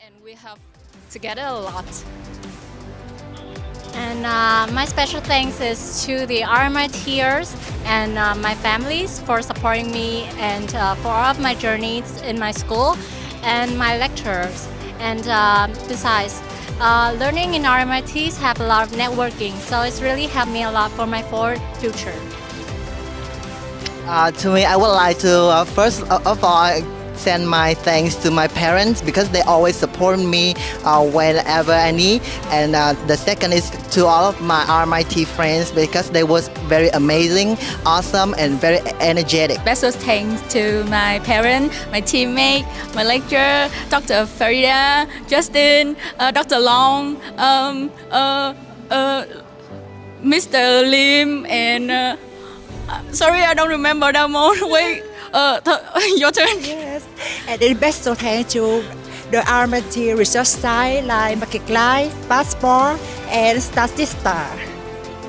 And we have together a lot. And my special thanks is to the RMITers and my families for supporting me and for all of my journeys in my school and my lecturers. And besides, learning in RMITs have a lot of networking, so it's really helped me a lot for my forward future. To me, I would like to first of all send my thanks to my parents because they always support me whenever I need. And the second is to all of my RMIT friends because they was very amazing, awesome, and very energetic. Special thanks to my parents, my teammate, my lecturer, Dr. Farida, Justin, Dr. Long, Mr. Lim, and sorry, I don't remember that one. Wait, your turn. Yes, and in special thanks to the RMIT research site like Market Life, Passport, and Statista.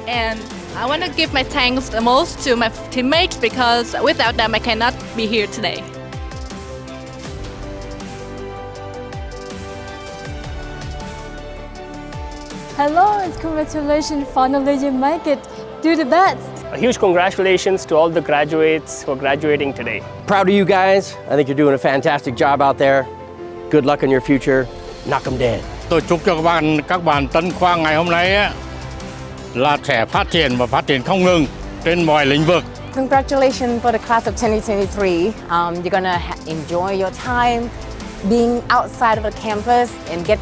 And I want to give my thanks the most to my teammates because without them I cannot be here today. Hello and congratulations, finally you make it. Do the best. A huge congratulations to all the graduates who are graduating today. Proud of you guys. I think you're doing a fantastic job out there. Good luck in your future. Knock 'em dead. Tôi chúc cho các bạn Tân Khoa ngày hôm nay là sẽ phát triển và phát triển không ngừng trên mọi lĩnh vực. Congratulations for the class of 2023. You're gonna enjoy your time being outside of the campus and get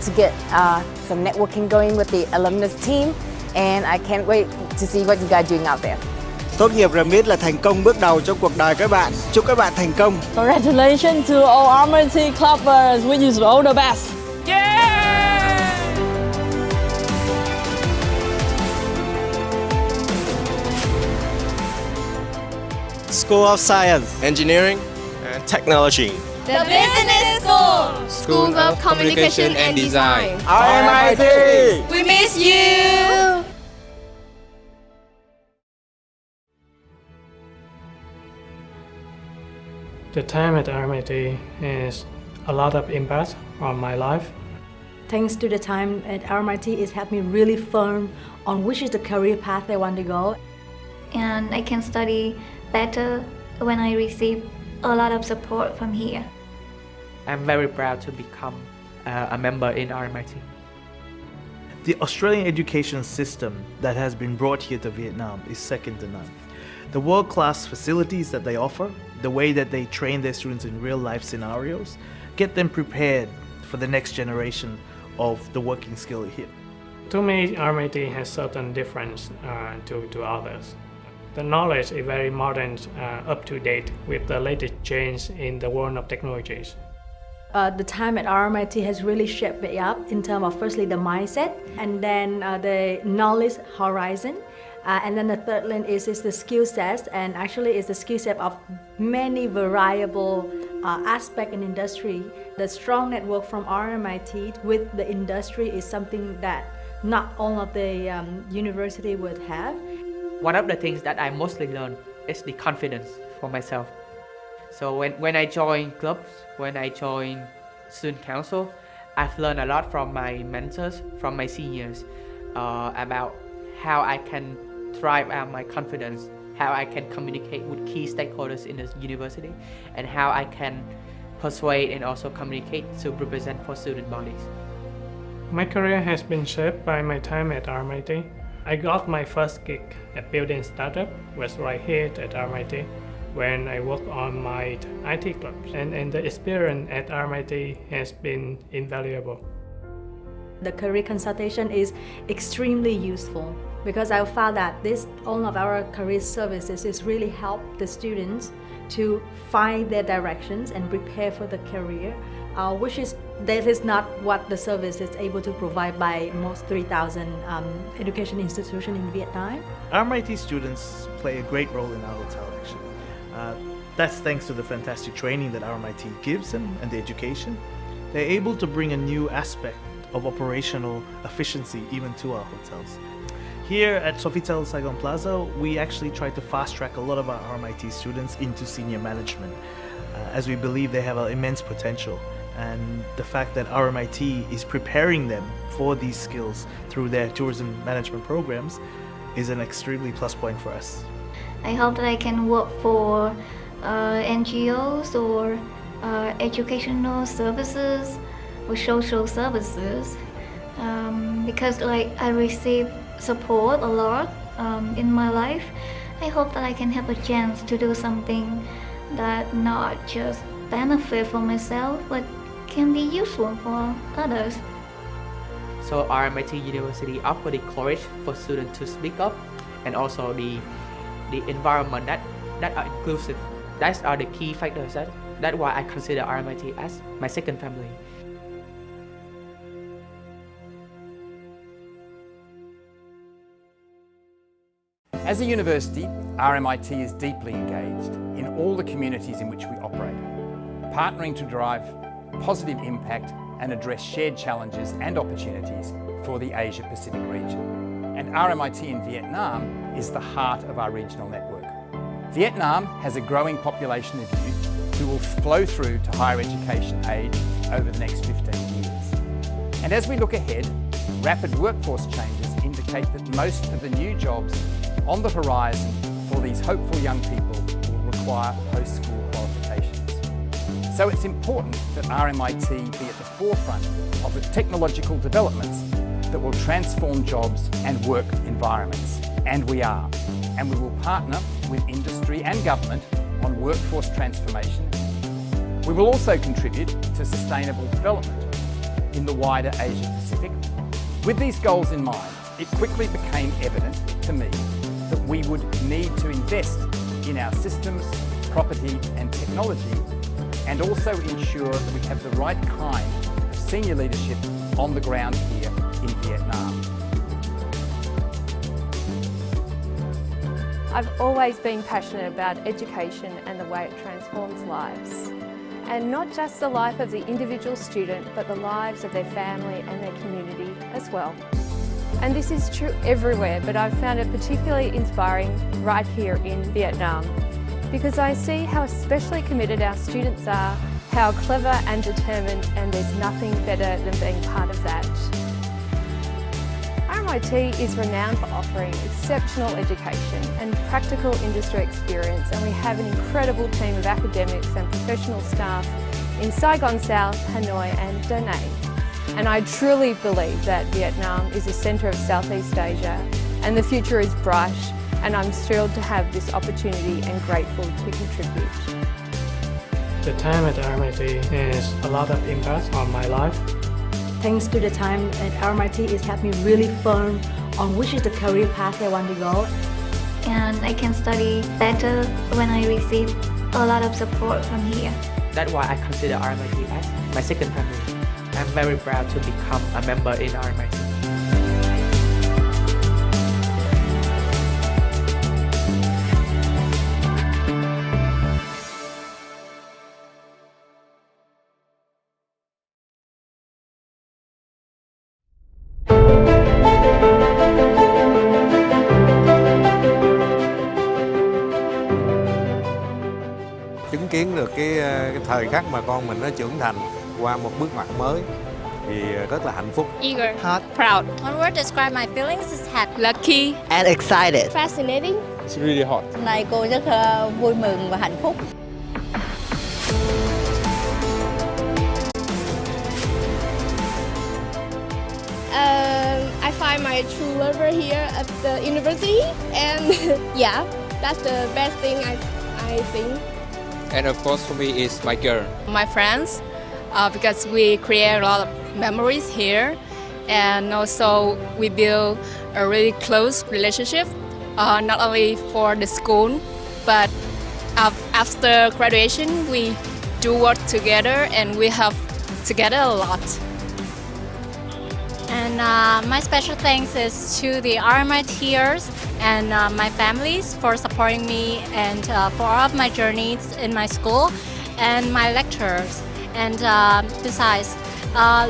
some networking going with the alumnus team. And I can't wait to see what you guys doing out there. Tốt nghiệp RMIT là thành công bước đầu trong cuộc đời các bạn. Chúc các bạn thành công. Congratulations to all RMIT clubbers. We use all the best. Yeah! School of Science, Engineering, and Technology. The Business School. School of Communication and Design. RMIT! We miss you! The time at RMIT is a lot of impact on my life. Thanks to the time at RMIT, it's helped me really firm on which is the career path I want to go. And I can study better when I receive a lot of support from here. I'm very proud to become a member in RMIT. The Australian education system that has been brought here to Vietnam is second to none. The world-class facilities that they offer, the way that they train their students in real-life scenarios, get them prepared for the next generation of the working skill here. To me, RMIT has certain difference to others. The knowledge is very modern, up to date with the latest change in the world of technologies. The time at RMIT has really shaped me up in terms of firstly the mindset, and then the knowledge horizon, and then the third lane is the skill sets, and actually it's the skill set of many variable aspects in industry. The strong network from RMIT with the industry is something that not all of the university would have. One of the things that I mostly learned is the confidence for myself. So when I join clubs, when I join student council, I've learned a lot from my mentors, from my seniors, about how I can thrive out my confidence, how I can communicate with key stakeholders in the university, and how I can persuade and also communicate to represent for student bodies. My career has been shaped by my time at RMIT. I got my first gig at building startup was right here at RMIT when I worked on my IT clubs, and the experience at RMIT has been invaluable. The career consultation is extremely useful because I found that all of our career services is really help the students to find their directions and prepare for the career, that is not what the service is able to provide by most 3,000 education institutions in Vietnam. RMIT students play a great role in our hotel actually. That's thanks to the fantastic training that RMIT gives them and the education. They're able to bring a new aspect of operational efficiency even to our hotels. Here at Sofitel Saigon Plaza, we actually try to fast track a lot of our RMIT students into senior management, as we believe they have an immense potential. And the fact that RMIT is preparing them for these skills through their tourism management programs is an extremely plus point for us. I hope that I can work for NGOs or educational services or social services, because I receive support a lot in my life. I hope that I can have a chance to do something that not just benefit for myself but can be useful for others. So RMIT University offer the courage for students to speak up, and also the environment that are inclusive. That's are the key factors. That's why I consider RMIT as my second family. As a university, RMIT is deeply engaged in all the communities in which we operate, partnering to drive positive impact and address shared challenges and opportunities for the Asia-Pacific region. And RMIT in Vietnam is the heart of our regional network. Vietnam has a growing population of youth who will flow through to higher education age over the next 15 years. And as we look ahead, rapid workforce changes indicate that most of the new jobs on the horizon for these hopeful young people will require post-school qualifications. So it's important that RMIT be at the forefront of the technological developments that will transform jobs and work environments. And we are. And we will partner with industry and government on workforce transformation. We will also contribute to sustainable development in the wider Asia-Pacific. With these goals in mind, it quickly became evident to me that we would need to invest in our systems, property and technology, and also ensure that we have the right kind of senior leadership on the ground here in Vietnam. I've always been passionate about education and the way it transforms lives. And not just the life of the individual student, but the lives of their family and their community as well. And this is true everywhere, but I've found it particularly inspiring right here in Vietnam, because I see how especially committed our students are, how clever and determined, and there's nothing better than being part of that. RMIT is renowned for offering exceptional education and practical industry experience, and we have an incredible team of academics and professional staff in Saigon South, Hanoi and Da Nang. And I truly believe that Vietnam is the centre of Southeast Asia and the future is bright, and I'm thrilled to have this opportunity and grateful to contribute. The time at RMIT has a lot of impact on my life. Thanks to the time at RMIT, it's helped me really firm on which is the career path I want to go. And I can study better when I receive a lot of support from here. That's why I consider RMIT as my second family. I'm very proud to become a member in RMIT. Chứng kiến được cái thời khắc mà con mình nó trưởng thành qua một bước ngoặt mới thì rất là hạnh phúc. Eager, Hot, proud, One word to describe my feelings is happy. lucky, and excited. Fascinating. It's really hot. Hôm nay cô rất vui mừng và hạnh phúc. I find my true lover here at the university, and yeah, that's the best thing I think. And of course for me is my girl. my friends, because we create a lot of memories here, and also we build a really close relationship, not only for the school, but after graduation we do work together and we have together a lot. And my special thanks is to the RMITers and my families for supporting me and for all of my journeys in my school and my lecturers. And besides,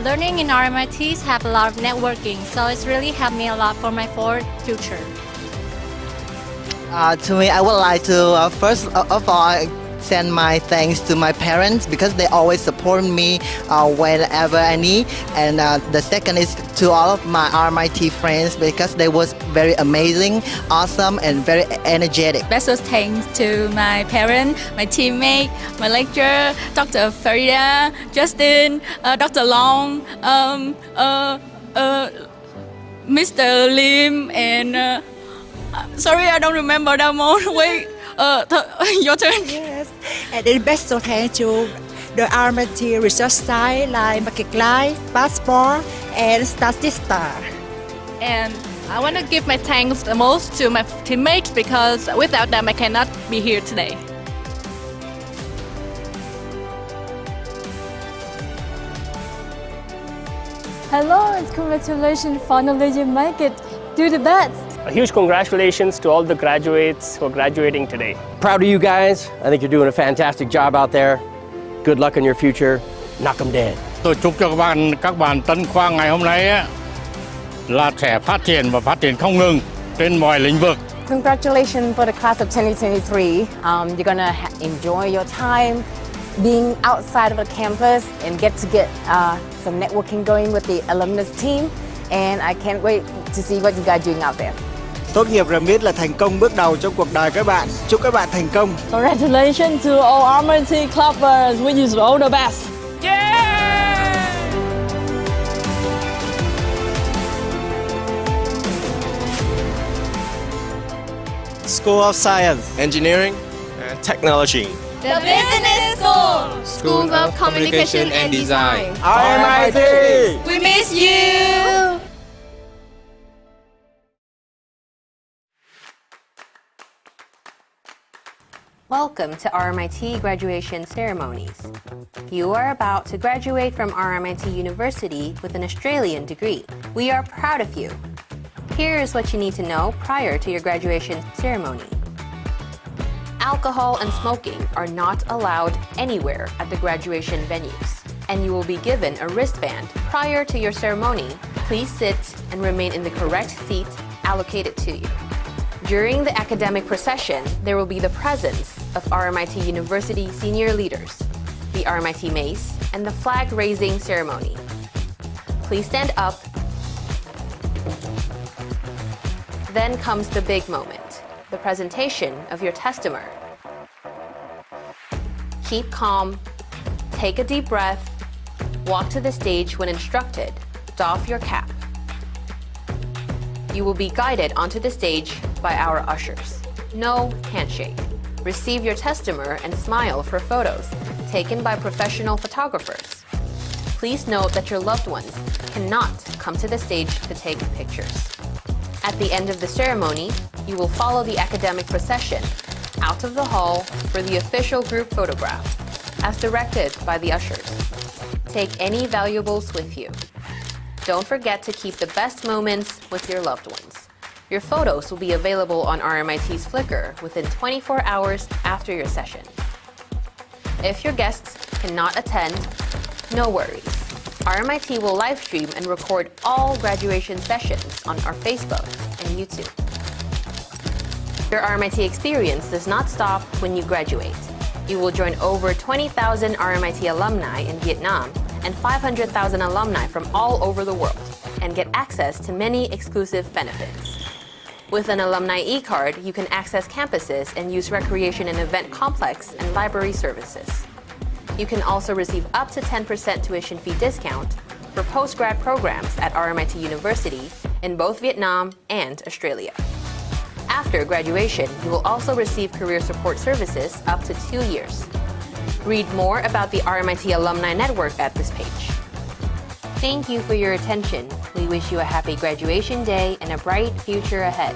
learning in RMITs have a lot of networking, so it's really helped me a lot for my forward future. To me, I would like to first of all send my thanks to my parents because they always support me whenever I need, and the second is to all of my RMIT friends because they was very amazing, awesome, and very energetic. Special thanks to my parents, my teammate, my lecturer, Dr. Farida, Justin, Dr. Long, Mr. Lim, and sorry, I don't remember that more. Wait, your turn. Yes, and then special thanks to the RMIT research site like Market Life, Passport, and Statista. And I want to give my thanks the most to my teammates because without them I cannot be here today. Hello and congratulations, finally you make it. Do the best. A huge congratulations to all the graduates who are graduating today. Proud of you guys. I think you're doing a fantastic job out there. Good luck in your future. Knock 'em dead. Tôi chúc cho các bạn tân khoa ngày hôm nay á, là sẽ phát triển và phát triển không ngừng trên mọi lĩnh vực. Congratulations for the class of 2023. You're going to enjoy your time being outside of the campus and get some networking going with the alumnus team. And I can't wait to see what you guys doing out there. Tốt nghiệp RMIT là thành công bước đầu trong cuộc đời các bạn. Chúc các bạn thành công. Congratulations to all RMIT clubbers. We use all the best. School of Science, Engineering and Technology. The Business School. Schools of Communication and Design. RMIT. We miss you. Welcome to RMIT graduation ceremonies. You are about to graduate from RMIT University with an Australian degree. We are proud of you. Here is what you need to know prior to your graduation ceremony. Alcohol and smoking are not allowed anywhere at the graduation venues, and you will be given a wristband. Prior to your ceremony, please sit and remain in the correct seat allocated to you. During the academic procession, there will be the presence of RMIT University senior leaders, the RMIT Mace, and the flag-raising ceremony. Please stand up. Then comes the big moment, the presentation of your testament. Keep calm, take a deep breath, Walk to the stage when instructed. Doff your cap. You will be guided onto the stage by our ushers. No handshake. Receive your testamer and smile for photos taken by professional photographers. Please note that your loved ones cannot come to the stage to take pictures. At the end of the ceremony, you will follow the academic procession out of the hall for the official group photograph, as directed by the ushers. Take any valuables with you. Don't forget to keep the best moments with your loved ones. Your photos will be available on RMIT's Flickr within 24 hours after your session. If your guests cannot attend, no worries. RMIT will live stream and record all graduation sessions on our Facebook and YouTube. Your RMIT experience does not stop when you graduate. You will join over 20,000 RMIT alumni in Vietnam and 500,000 alumni from all over the world and get access to many exclusive benefits. With an alumni e-card, you can access campuses and use recreation and event complex and library services. You can also receive up to 10% tuition fee discount for postgrad programs at RMIT University in both Vietnam and Australia. After graduation, you will also receive career support services up to 2 years. Read more about the RMIT Alumni Network at this page. Thank you for your attention. We wish you a happy graduation day and a bright future ahead.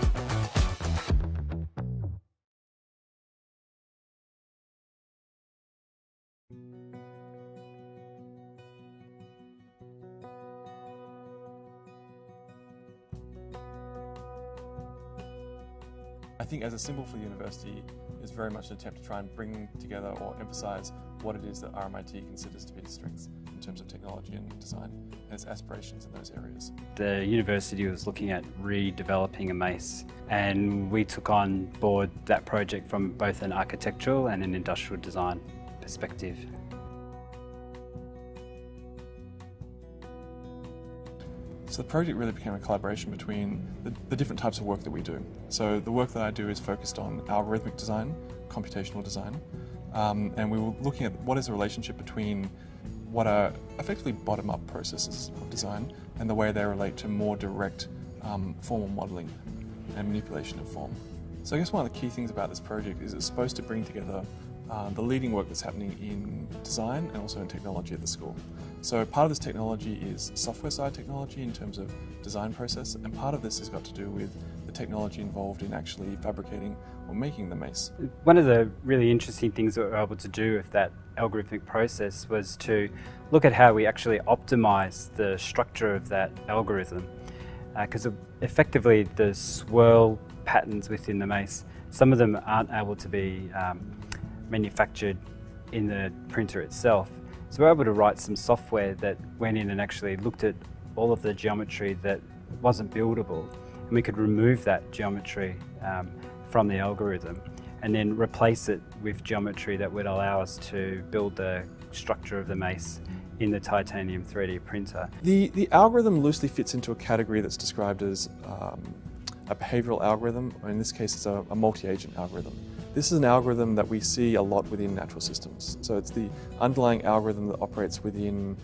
I think as a symbol for the university is very much an attempt to try and bring together or emphasise what it is that RMIT considers to be its strengths in terms of technology and design and its aspirations in those areas. The university was looking at redeveloping a mace, and we took on board that project from both an architectural and an industrial design perspective. So the project really became a collaboration between the different types of work that we do. So the work that I do is focused on algorithmic design, computational design, and we were looking at what is the relationship between what are effectively bottom-up processes of design and the way they relate to more direct formal modelling and manipulation of form. So I guess one of the key things about this project is it's supposed to bring together the leading work that's happening in design and also in technology at the school. So part of this technology is software side technology in terms of design process, and part of this has got to do with the technology involved in actually fabricating or making the mace. One of the really interesting things that we were able to do with that algorithmic process was to look at how we actually optimize the structure of that algorithm. Because effectively the swirl patterns within the mace, some of them aren't able to be manufactured in the printer itself. So we're able to write some software that went in and actually looked at all of the geometry that wasn't buildable, and we could remove that geometry from the algorithm and then replace it with geometry that would allow us to build the structure of the mace in the titanium 3D printer. The algorithm loosely fits into a category that's described as a behavioural algorithm, or in this case it's a multi-agent algorithm. This is an algorithm that we see a lot within natural systems. So it's the underlying algorithm that operates within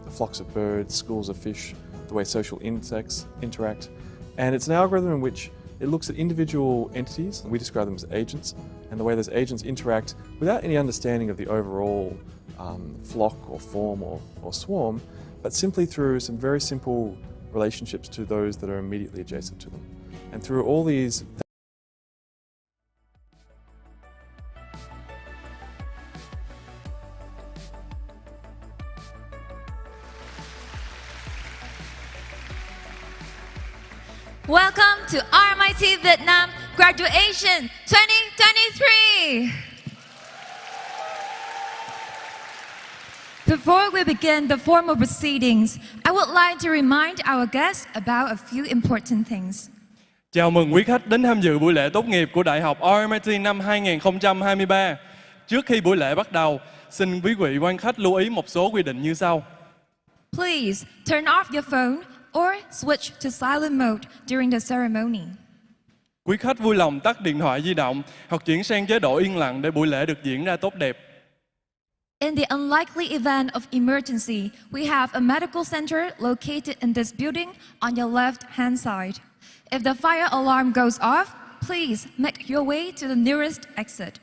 flocks of birds, schools of fish, the way social insects interact. And it's an algorithm in which it looks at individual entities, and we describe them as agents, and the way those agents interact without any understanding of the overall flock or form or swarm, but simply through some very simple relationships to those that are immediately adjacent to them. And through all these Welcome to RMIT Vietnam Graduation 2023! Before we begin the formal proceedings, I would like to remind our guests about a few important things. Chào mừng quý khách đến tham dự buổi lễ tốt nghiệp của Đại học RMIT năm 2023. Trước khi buổi lễ bắt đầu, xin quý vị quan khách lưu ý một số quy định như sau. Please turn off your phone or switch to silent mode during the ceremony. Quý khách vui lòng tắt điện thoại di động hoặc chuyển sang chế độ yên lặng để buổi lễ được diễn ra tốt đẹp. In the unlikely event of emergency, we have a medical center located in this building on your left-hand side. If the fire alarm goes off, please make your way to the nearest exit.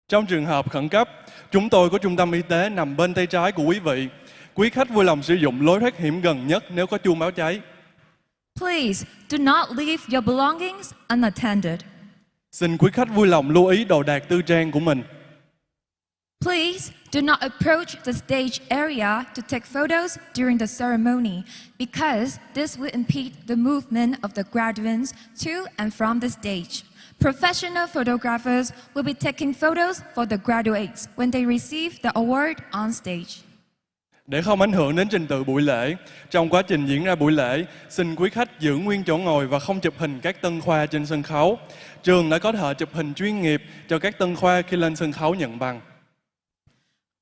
Trong trường hợp khẩn cấp, chúng tôi có trung tâm y tế nằm bên tay trái của quý vị. Quý khách vui lòng sử dụng lối thoát hiểm gần nhất nếu có chuông báo cháy. Please do not leave your belongings unattended. Xin quý khách vui lòng lưu ý đồ đạc tư trang của mình. Please do not approach the stage area to take photos during the ceremony because this will impede the movement of the graduates to and from the stage. Professional photographers will be taking photos for the graduates when they receive the award on stage. Để không ảnh hưởng đến trình tự buổi lễ, trong quá trình diễn ra buổi lễ, xin quý khách giữ nguyên chỗ ngồi và không chụp hình các tân khoa trên sân khấu. Trường đã có thợ chụp hình chuyên nghiệp cho các tân khoa khi lên sân khấu nhận bằng.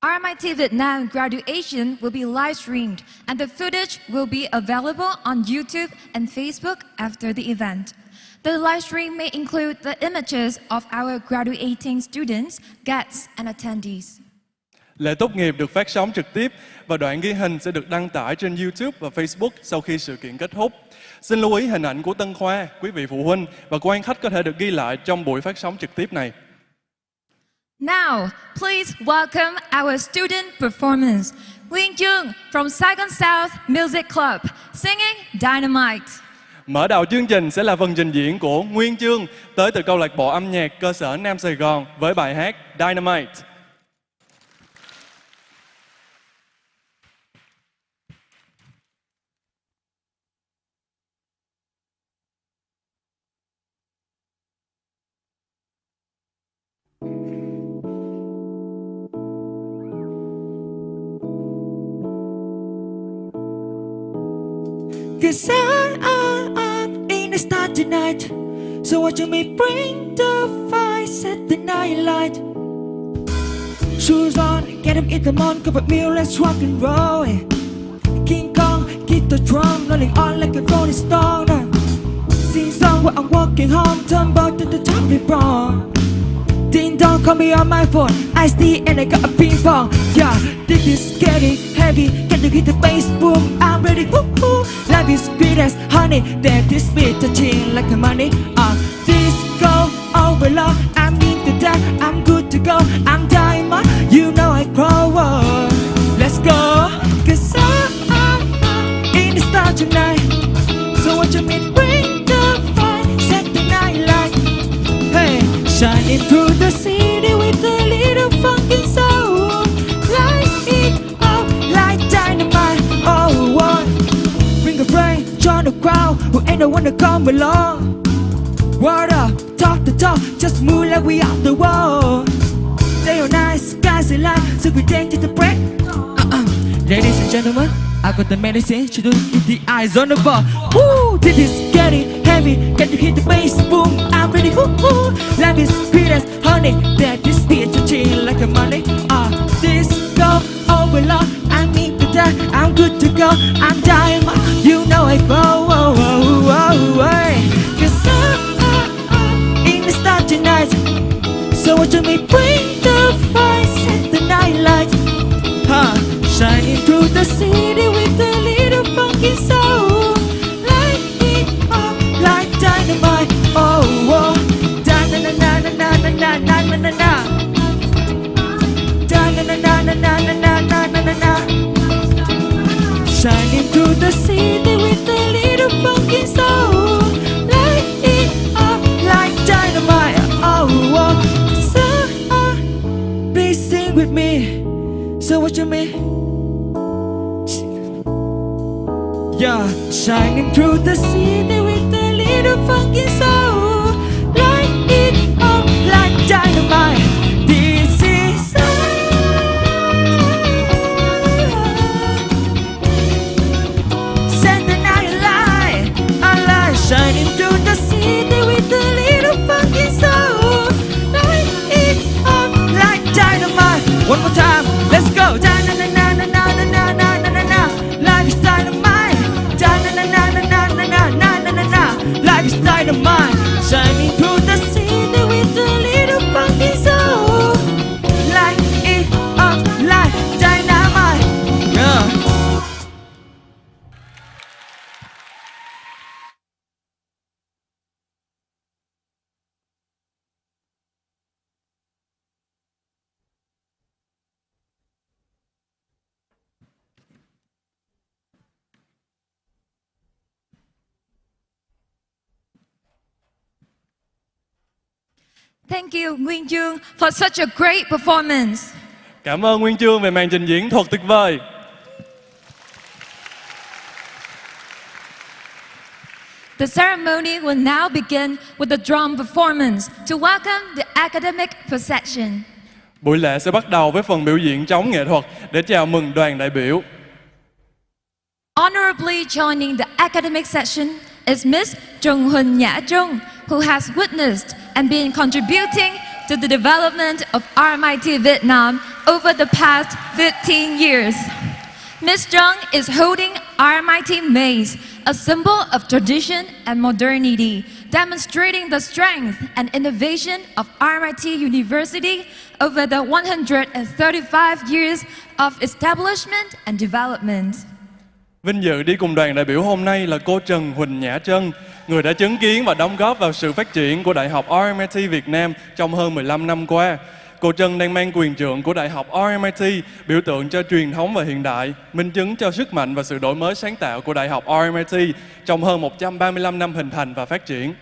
RMIT Vietnam graduation will be live streamed and the footage will be available on YouTube and Facebook after the event. The live stream may include the images of our graduating students, guests and attendees. Lễ tốt nghiệp được phát sóng trực tiếp và đoạn ghi hình sẽ được đăng tải trên YouTube và Facebook sau khi sự kiện kết thúc. Xin lưu ý hình ảnh của tân khoa, quý vị phụ huynh và quan khách có thể được ghi lại trong buổi phát sóng trực tiếp này. Now, please welcome our student performance. Nguyên Chương from Saigon South Music Club singing Dynamite. Mở đầu chương trình sẽ là phần trình diễn của Nguyên Chương tới từ câu lạc bộ âm nhạc cơ sở Nam Sài Gòn với bài hát Dynamite. Cause I'm in the start tonight. So watch me bring the fire, set the night light. Shoes on, get them in the morning, cover meal, let's rock and roll. King Kong, keep the drum rolling on like a rolling stone. Sing song while I'm walking home, turn back to the top reborn. Ding dong, call me on my phone, I see and I got a ping pong. Yeah, this is getting heavy, can you hear the bass boom? I'm ready, woo-hoo. Life is sweet as honey, that is sweet touching like a money. Disco overload, I'm into that, I'm good to go. I'm diamond, you know I grow. Let's go, cause I'm in the start tonight. So what you mean, bring the fire, set the night light. Hey, shining through the city with a little funky soul. Light it up like dynamite. Oh, one. Bring a friend, join the crowd. Who ain't the one to come along? Word up, talk the talk, just move like we out the wall. Day or night, skies are light, so we take to the break. Ladies and gentlemen, I got the medicine to keep the eyes on the ball. Woo, this is getting heavy. Can you hear the bass boom? I'm ready. Woo, life is sweet as honey. That is sweet to chill like a money. Disco overload. I'm into that. I'm good to go. I'm diamond. You know I go. Cause I'm in the start tonight. So what you mean? Bring the fire, set the night light. Shining through the city with a little funky soul. Light it up like dynamite. Oh, da-na-na-na-na-na-na-na-na-na-na. Da-na-na-na-na-na-na-na-na-na-na. Shining through the city with a little funky soul. Light it up like dynamite. Oh, so please sing with me. So what you mean? Yeah, shining through the city with a little funky soul. Light it up like dynamite. This is set the night light. A light shining through the city with a little funky soul. Light it up like dynamite. One more time, let's go. Da-na-na-na-na-na-na-na-na-na-na. Life is dynamite. Da-na-na-na-na-na-na-na-na-na-na. Life is dynamite. Thank you, Nguyên Chương, for such a great performance. Cảm ơn Nguyên Chương về màn trình diễn thuật tuyệt vời. The ceremony will now begin with the drum performance to welcome the academic procession. Buổi lễ sẽ bắt đầu với phần biểu diễn trống nghệ thuật để chào mừng đoàn đại biểu. Honorably joining the academic session is Miss Trần Huỳnh Nhã Trung, who has witnessed and been contributing to the development of RMIT Vietnam over the past 15 years. Ms. Trung is holding RMIT Maze, a symbol of tradition and modernity, demonstrating the strength and innovation of RMIT University over the 135 years of establishment and development. Vinh dự đi cùng đoàn đại biểu hôm nay là cô Trần Huỳnh Nhã Trân, người đã chứng kiến và đóng góp vào sự phát triển của Đại học RMIT Việt Nam trong hơn 15 năm qua. Cô Trân đang mang quyền trượng của Đại học RMIT, biểu tượng cho truyền thống và hiện đại, minh chứng cho sức mạnh và sự đổi mới sáng tạo của Đại học RMIT trong hơn 135 năm hình thành và phát triển.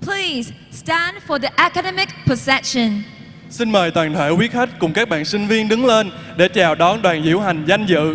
Please stand for the academic procession. Xin mời toàn thể quý khách cùng các bạn sinh viên đứng lên để chào đón đoàn diễu hành danh dự.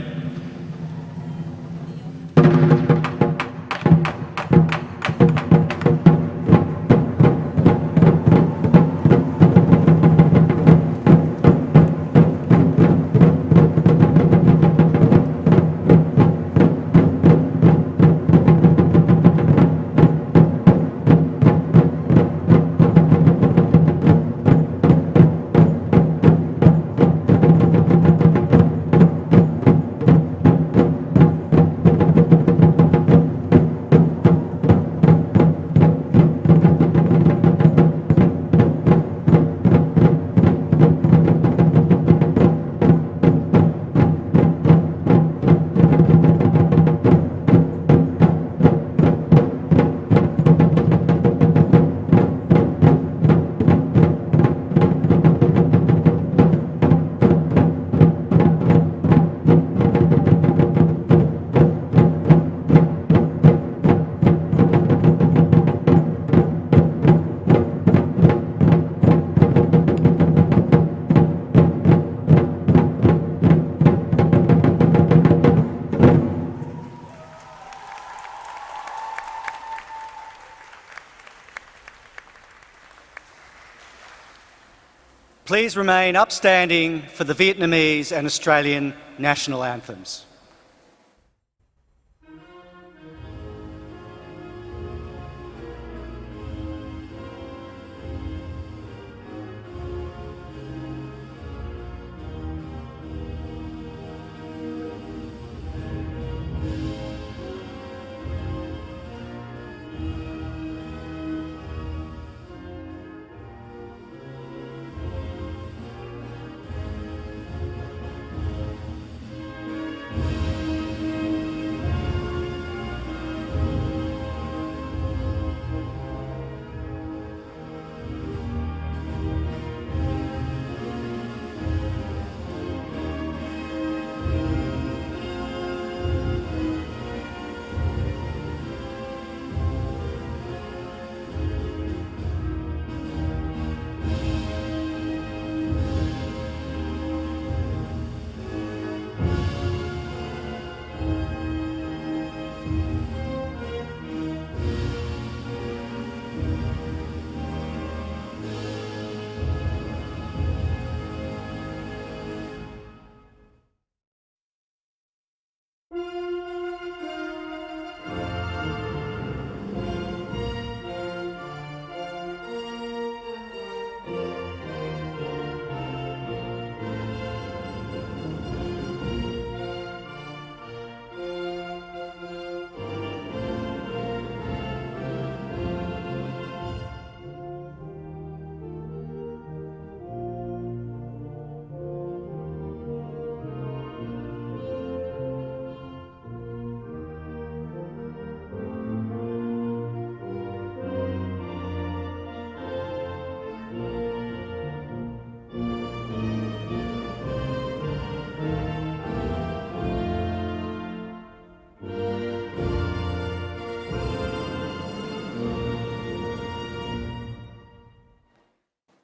Please remain upstanding for the Vietnamese and Australian national anthems.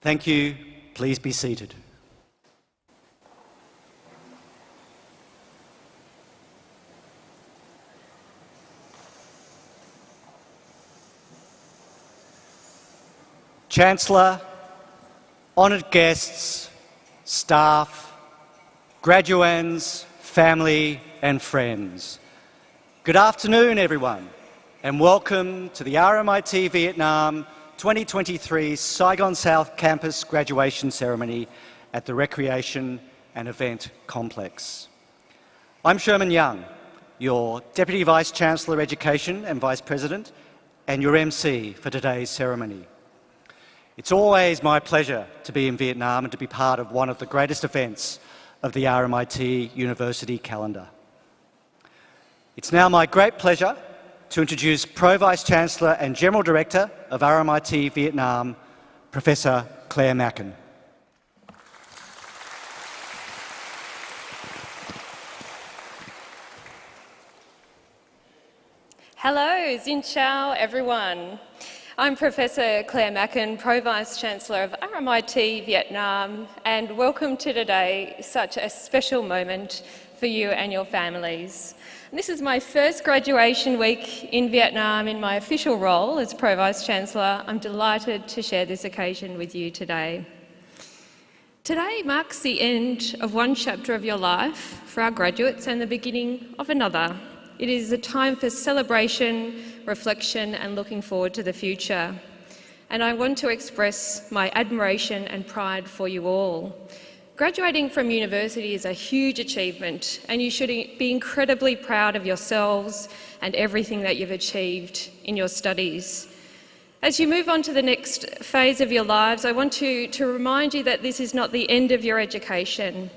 Thank you. Please be seated. Chancellor, honoured guests, staff, graduands, family and friends. Good afternoon, everyone, and welcome to the RMIT Vietnam 2023 Saigon South Campus graduation ceremony at the Recreation and Event Complex. I'm Sherman Young, your Deputy Vice-Chancellor Education and Vice President, and your MC for today's ceremony. It's always my pleasure to be in Vietnam and to be part of one of the greatest events of the RMIT University calendar. It's now my great pleasure to introduce Pro Vice-Chancellor and General Director of RMIT Vietnam, Professor Claire Macken. Hello, xin chào everyone. I'm Professor Claire Macken, Pro Vice-Chancellor of RMIT Vietnam, and welcome to today, such a special moment for you and your families. And this is my first graduation week in Vietnam in my official role as Pro Vice-Chancellor. I'm delighted to share this occasion with you today. Today marks the end of one chapter of your life for our graduates and the beginning of another. It is a time for celebration, reflection and looking forward to the future. And I want to express my admiration and pride for you all. Graduating from university is a huge achievement and you should be incredibly proud of yourselves and everything that you've achieved in your studies. As you move on to the next phase of your lives, I want to remind you that this is not the end of your education.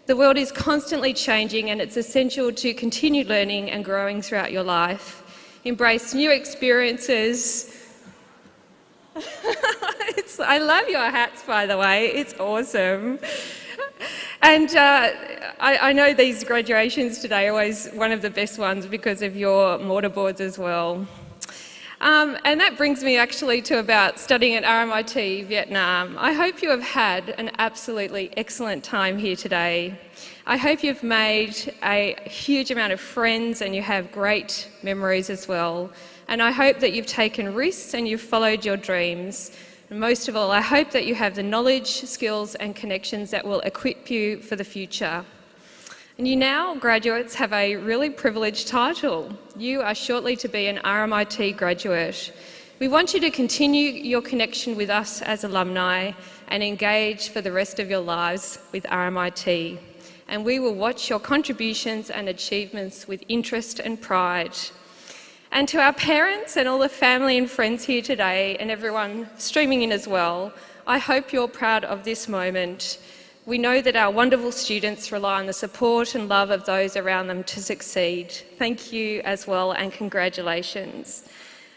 The world is constantly changing and it's essential to continue learning and growing throughout your life. Embrace new experiences. I love your hats, by the way. It's awesome. And I know these graduations today are always one of the best ones because of your mortarboards as well. And that brings me actually to about studying at RMIT Vietnam. I hope you have had an absolutely excellent time here today. I hope you've made a huge amount of friends and you have great memories as well. And I hope that you've taken risks and you've followed your dreams. And most of all, I hope that you have the knowledge, skills and connections that will equip you for the future. And you now, graduates, have a really privileged title. You are shortly to be an RMIT graduate. We want you to continue your connection with us as alumni and engage for the rest of your lives with RMIT. And we will watch your contributions and achievements with interest and pride. And to our parents and all the family and friends here today and everyone streaming in as well, I hope you're proud of this moment. We know that our wonderful students rely on the support and love of those around them to succeed. Thank you as well and congratulations.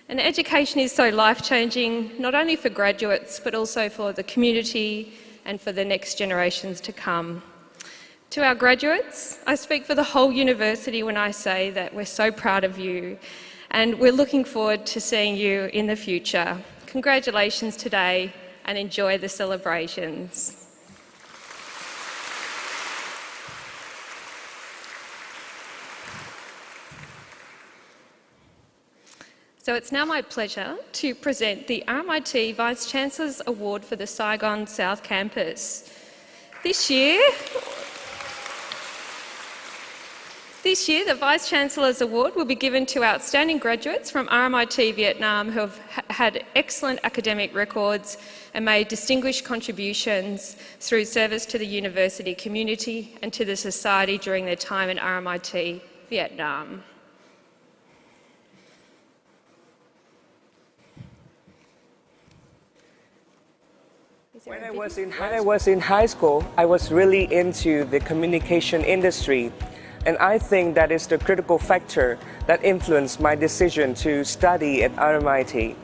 And education is so life-changing, not only for graduates, but also for the community and for the next generations to come. To our graduates, I speak for the whole university when I say that we're so proud of you and we're looking forward to seeing you in the future. Congratulations today and enjoy the celebrations. So it's now my pleasure to present the RMIT Vice-Chancellor's Award for the Saigon South Campus. This year, the Vice-Chancellor's Award will be given to outstanding graduates from RMIT Vietnam who have had excellent academic records and made distinguished contributions through service to the university community and to the society during their time in RMIT Vietnam. When I was in high school, I was really into the communication industry, and I think that is the critical factor that influenced my decision to study at RMIT.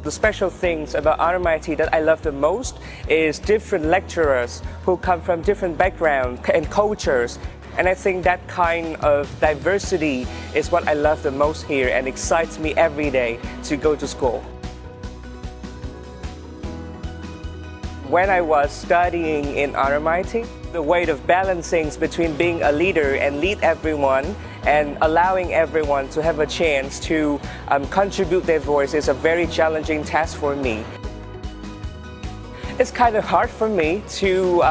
The special things about RMIT that I love the most is different lecturers who come from different backgrounds and cultures And I think that kind of diversity is what I love the most here and excites me every day to go to school. When I was studying in RMIT, the weight of balancing between being a leader and lead everyone and allowing everyone to have a chance to contribute their voice is a very challenging task for me. It's kind of hard for me to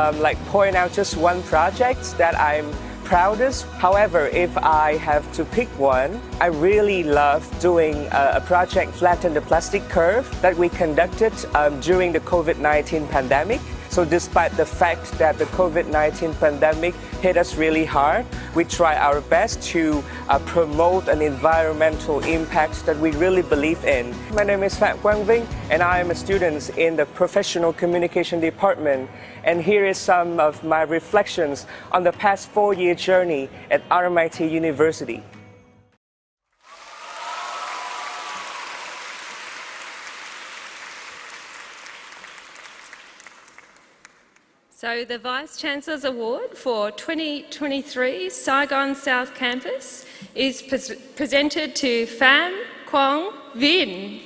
point out just one project that I'm proudest. However, if I have to pick one, I really love doing a project Flatten the Plastic Curve that we conducted during the COVID-19 pandemic. So despite the fact that the COVID-19 pandemic hit us really hard, we try our best to promote an environmental impact that we really believe in. My name is Phạm Quang Vinh and I am a student in the Professional Communication Department. And here is some of my reflections on the past 4-year journey at RMIT University. So the Vice-Chancellor's Award for 2023 Saigon South Campus is presented to Phạm Quang Vinh.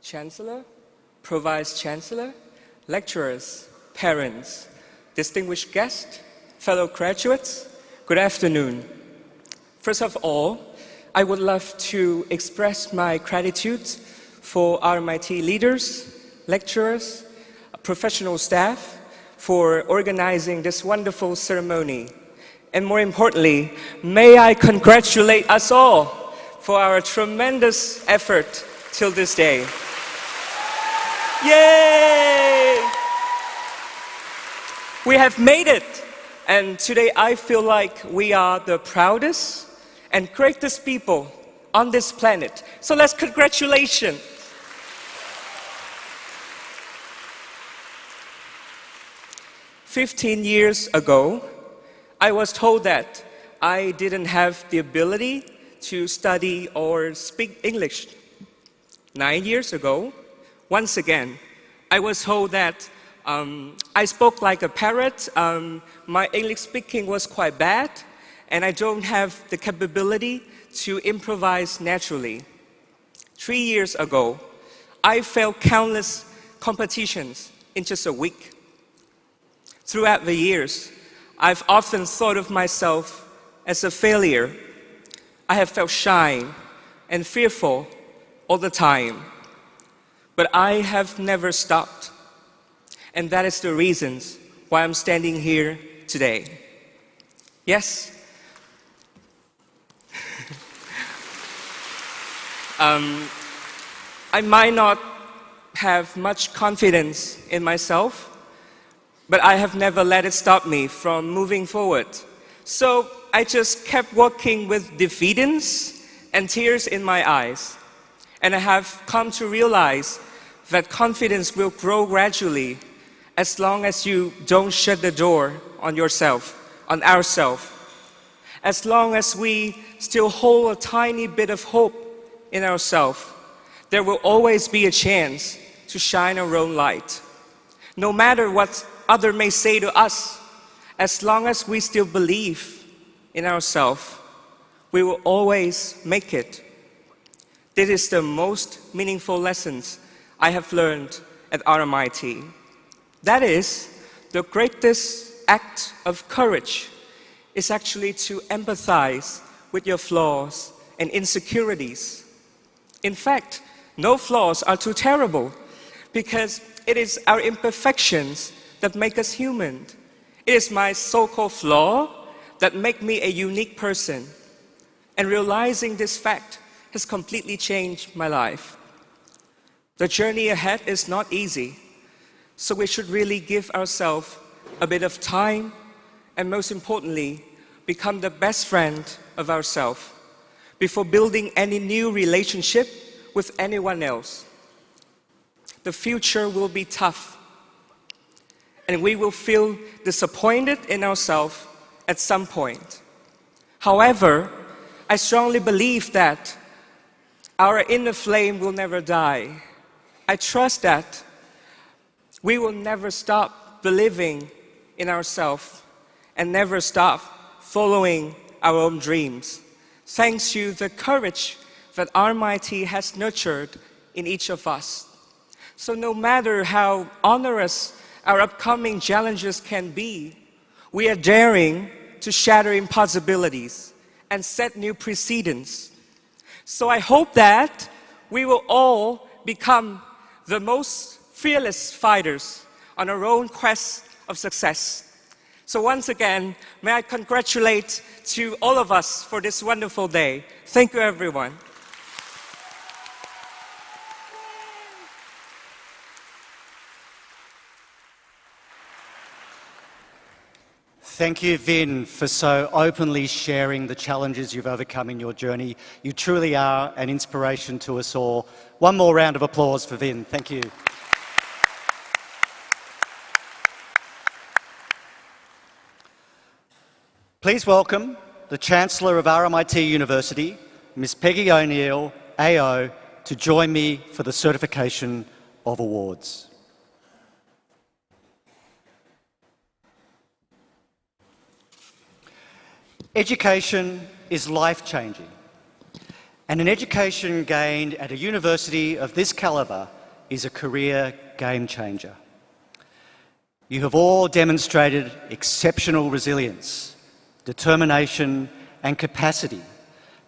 Chancellor, Pro-Vice-Chancellor, lecturers, parents, distinguished guests, fellow graduates, good afternoon. First of all, I would love to express my gratitude for RMIT leaders, lecturers, professional staff for organizing this wonderful ceremony. And more importantly, may I congratulate us all for our tremendous effort till this day. Yay! We have made it, and today I feel like we are the proudest and greatest people on this planet. So let's congratulations. "15 years ago, I was told that I didn't have the ability to study or speak English. 9 years ago, once again, I was told that I spoke like a parrot, my English speaking was quite bad, and I don't have the capability to improvise naturally. 3 years ago, I failed countless competitions in just a week. Throughout the years, I've often thought of myself as a failure. I have felt shy and fearful all the time, but I have never stopped. And that is the reasons why I'm standing here today. Yes, I might not have much confidence in myself, but I have never let it stop me from moving forward. So I just kept walking with defeatance and tears in my eyes. And I have come to realize that confidence will grow gradually as long as you don't shut the door on yourself, on ourselves. As long as we still hold a tiny bit of hope in ourselves, there will always be a chance to shine our own light. No matter what others may say to us, as long as we still believe in ourselves, we will always make it. This is the most meaningful lessons I have learned at RMIT. That is, the greatest act of courage is actually to empathize with your flaws and insecurities. In fact, no flaws are too terrible because it is our imperfections that make us human. It is my so-called flaw that make me a unique person. And realizing this fact has completely changed my life. The journey ahead is not easy, so we should really give ourselves a bit of time and most importantly, become the best friend of ourselves before building any new relationship with anyone else. The future will be tough and we will feel disappointed in ourselves at some point. However, I strongly believe that our inner flame will never die. I trust that we will never stop believing in ourselves and never stop following our own dreams, thanks to the courage that RMIT has nurtured in each of us. So no matter how onerous our upcoming challenges can be, we are daring to shatter impossibilities and set new precedents. So I hope that we will all become the most fearless fighters on our own quest of success. So once again, may I congratulate to all of us for this wonderful day. Thank you, everyone. Thank you, Vin, for so openly sharing the challenges you've overcome in your journey. You truly are an inspiration to us all. One more round of applause for Vin. Thank you. Please welcome the Chancellor of RMIT University, Ms. Peggy O'Neill, AO, to join me for the certification of awards. Education is life-changing, and an education gained at a university of this calibre is a career game-changer. You have all demonstrated exceptional resilience, determination and capacity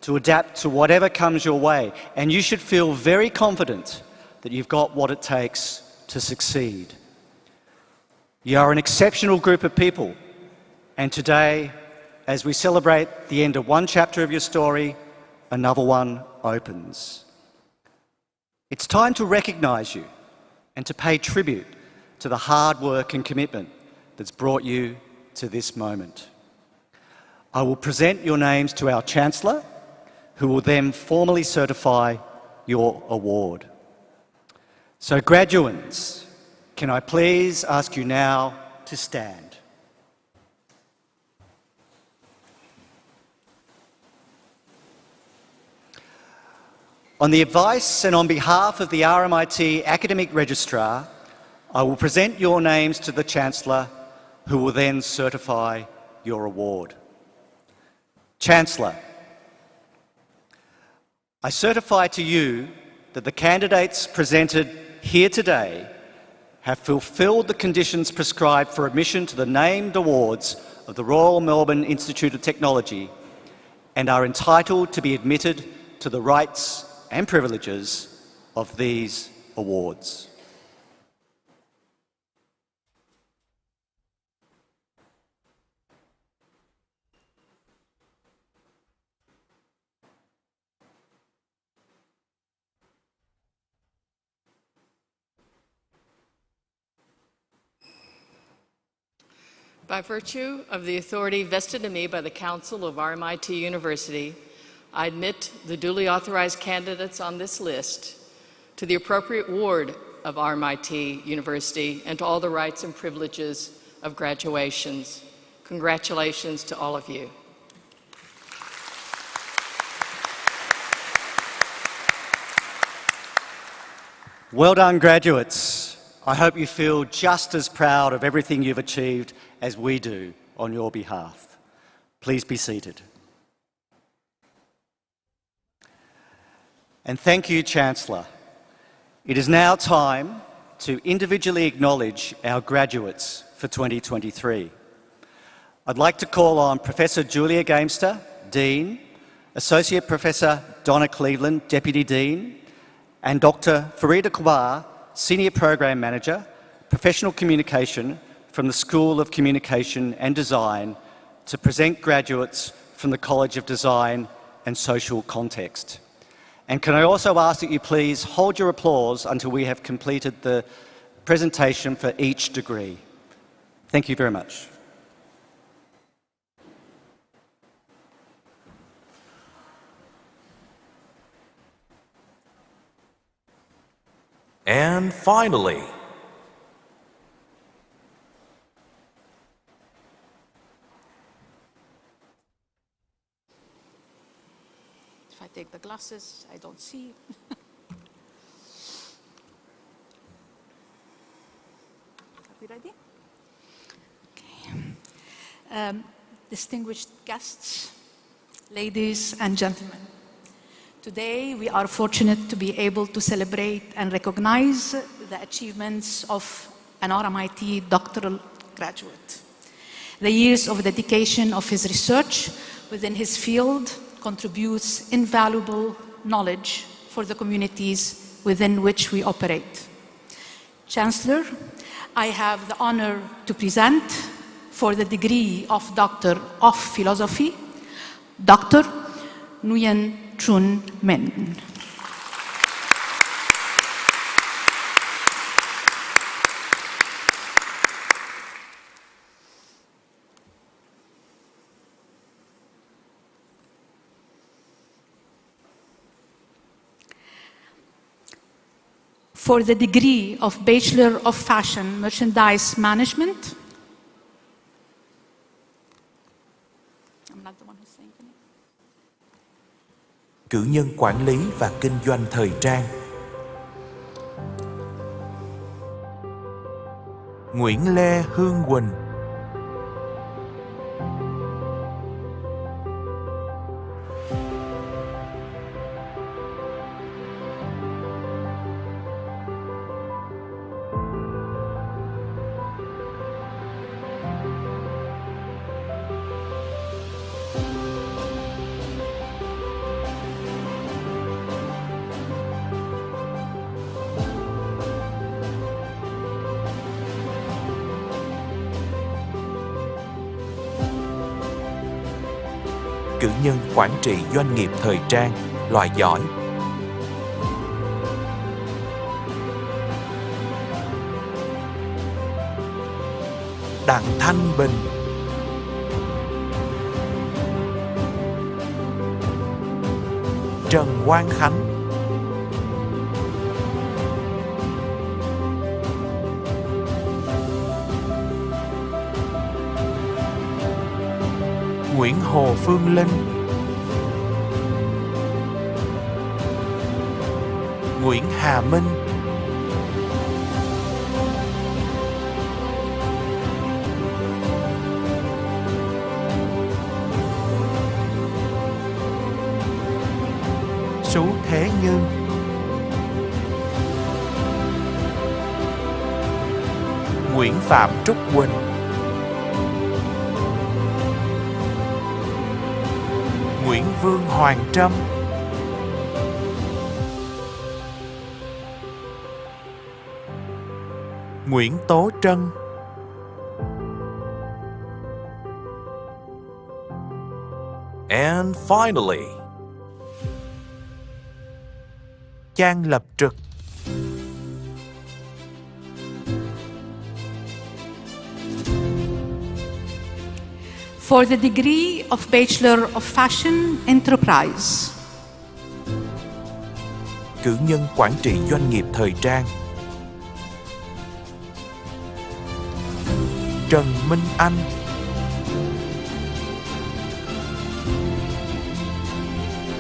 to adapt to whatever comes your way, and you should feel very confident that you've got what it takes to succeed. You are an exceptional group of people, and today, as we celebrate the end of one chapter of your story, another one opens. It's time to recognise you and to pay tribute to the hard work and commitment that's brought you to this moment. I will present your names to our Chancellor, who will then formally certify your award. So graduates, can I please ask you now to stand? On the advice and on behalf of the RMIT Academic Registrar, I will present your names to the Chancellor, who will then certify your award. Chancellor, I certify to you that the candidates presented here today have fulfilled the conditions prescribed for admission to the named awards of the Royal Melbourne Institute of Technology and are entitled to be admitted to the rights and privileges of these awards. By virtue of the authority vested in me by the Council of RMIT University, I admit the duly authorized candidates on this list to the appropriate ward of RMIT University and to all the rights and privileges of graduations. Congratulations to all of you. Well done, graduates. I hope you feel just as proud of everything you've achieved as we do on your behalf. Please be seated. And thank you, Chancellor. It is now time to individually acknowledge our graduates for 2023. I'd like to call on Professor Julia Gamester, Dean, Associate Professor Donna Cleveland, Deputy Dean, and Dr. Farida Koubar, Senior Program Manager, Professional Communication from the School of Communication and Design, to present graduates from the College of Design and Social Context. And can I also ask that you please hold your applause until we have completed the presentation for each degree. Thank you very much. And finally, if I take the glasses, I don't see. Are we ready? Okay. Distinguished guests, ladies and gentlemen. Today, we are fortunate to be able to celebrate and recognize the achievements of an RMIT doctoral graduate. The years of dedication of his research within his field contributes invaluable knowledge for the communities within which we operate. Chancellor, I have the honor to present for the degree of Doctor of Philosophy, Dr. Nguyen Trun Min. For the degree of Bachelor of Fashion Merchandise Management, I'm not the one who's saying it. Cử nhân quản lý và kinh doanh thời trang, Nguyễn Lê Hương Quỳnh. Cử nhân quản trị doanh nghiệp thời trang, loại giỏi, Đặng Thanh Bình. Trần Quang Khánh. Nguyễn Hồ Phương Linh. Nguyễn Hà Minh. Sú Thế Như. Nguyễn Phạm Trúc Quỳnh. Nguyễn Vương Hoàng Trâm. Nguyễn Tố Trân. And finally, Trang Lập Trực. For the degree of Bachelor of Fashion Enterprise, Cử nhân quản trị doanh nghiệp thời trang, Trần Minh Anh.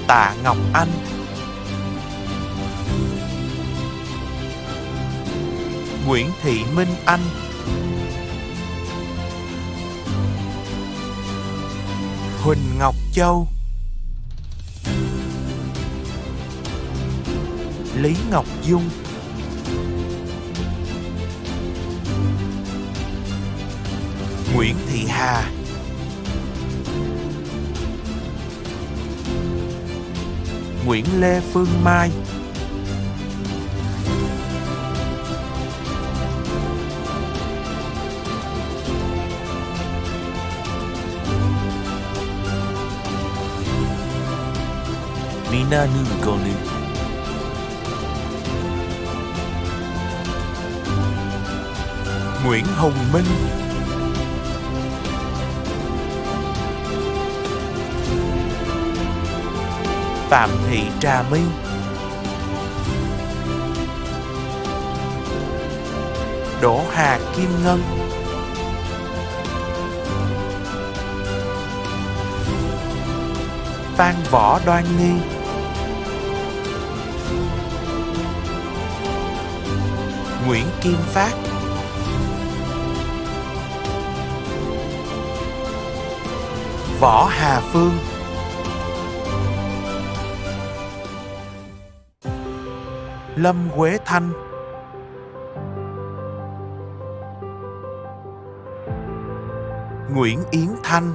Tạ Ngọc Anh. Nguyễn Thị Minh Anh. Huỳnh Ngọc Châu. Lý Ngọc Dung. Nguyễn Thị Hà. Nguyễn Lê Phương Mai. Sinanugonu. Nguyễn Hồng Minh. Phạm Thị Trà My. Đỗ Hà Kim Ngân. Phan Võ Đoan Nghi. Nguyễn Kim Phát. Võ Hà Phương. Lâm Quế Thanh. Nguyễn Yến Thanh.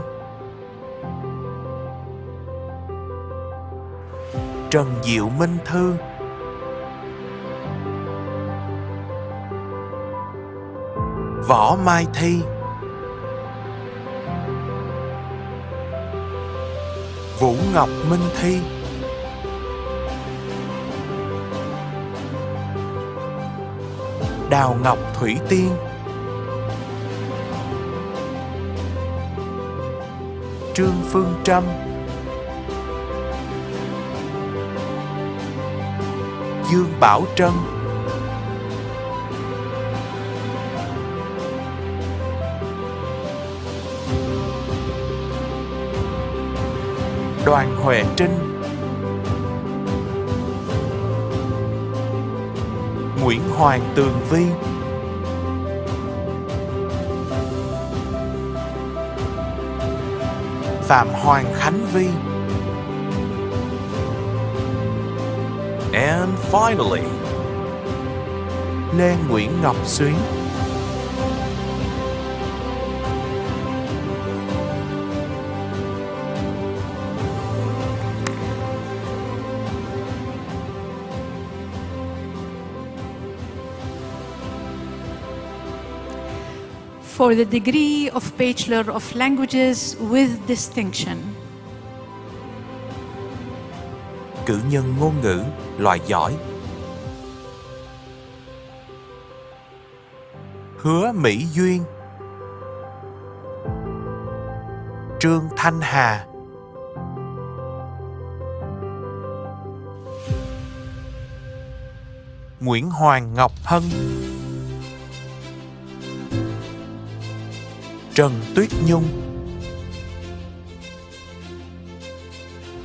Trần Diệu Minh Thư. Võ Mai Thi. Vũ Ngọc Minh Thi. Đào Ngọc Thủy Tiên. Trương Phương Trâm. Dương Bảo Trân. Đoàn Huệ Trinh. Nguyễn Hoàng Tường Vi. Phạm Hoàng Khánh Vi. And finally, Lê Nguyễn Ngọc Xuyến. For the degree of Bachelor of Languages with distinction. Cử nhân ngôn ngữ loại giỏi. Hứa Mỹ Duyên. Trương Thanh Hà. Nguyễn Hoàng Ngọc Hân. Trần Tuyết Nhung.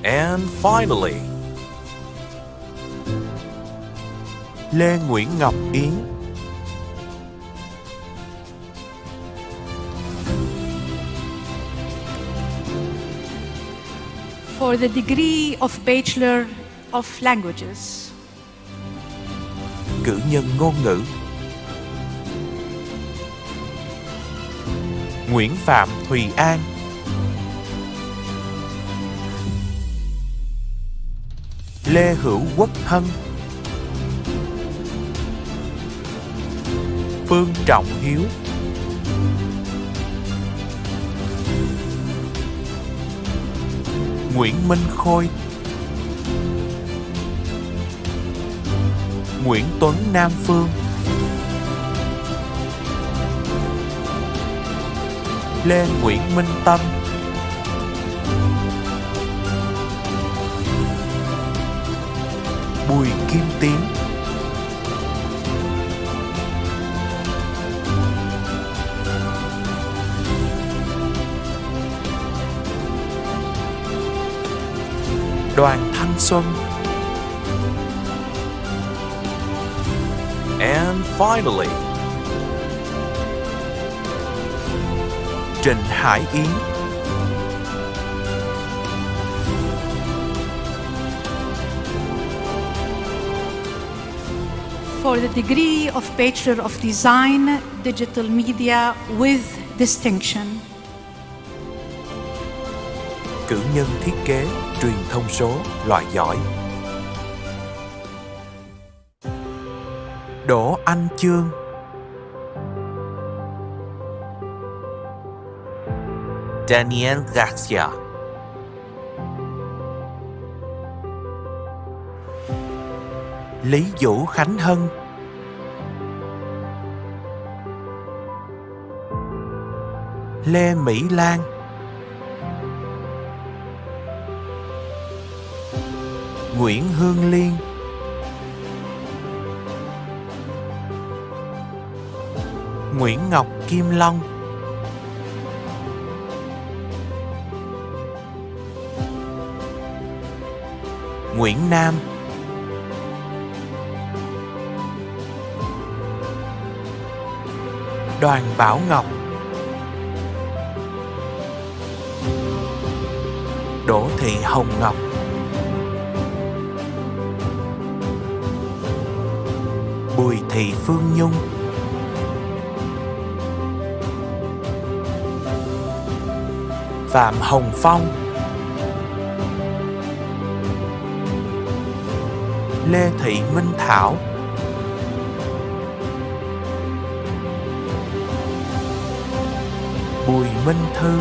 And finally, Lê Nguyễn Ngọc Yến. For the degree of Bachelor of Languages. Cử nhân ngôn ngữ. Nguyễn Phạm Thùy An. Lê Hữu Quốc Hân. Phương Trọng Hiếu. Nguyễn Minh Khôi. Nguyễn Tuấn Nam Phương. Lê Nguyễn Minh Tâm. Bùi Kim Tiến. Đoàn Thanh Xuân. And finally, Trịnh Hải Yến. For the degree of Bachelor of Design, Digital Media with distinction. Cử nhân thiết kế, truyền thông số loại giỏi. Đỗ Anh Chương. Daniel Garcia. Lý Vũ Khánh Hân, Lê Mỹ Lan, Nguyễn Hương Liên, Nguyễn Ngọc Kim Long, Nguyễn Nam, Đoàn Bảo Ngọc, Đỗ Thị Hồng Ngọc, Bùi Thị Phương Nhung, Phạm Hồng Phong, Lê Thị Minh Thảo, Bùi Minh Thư.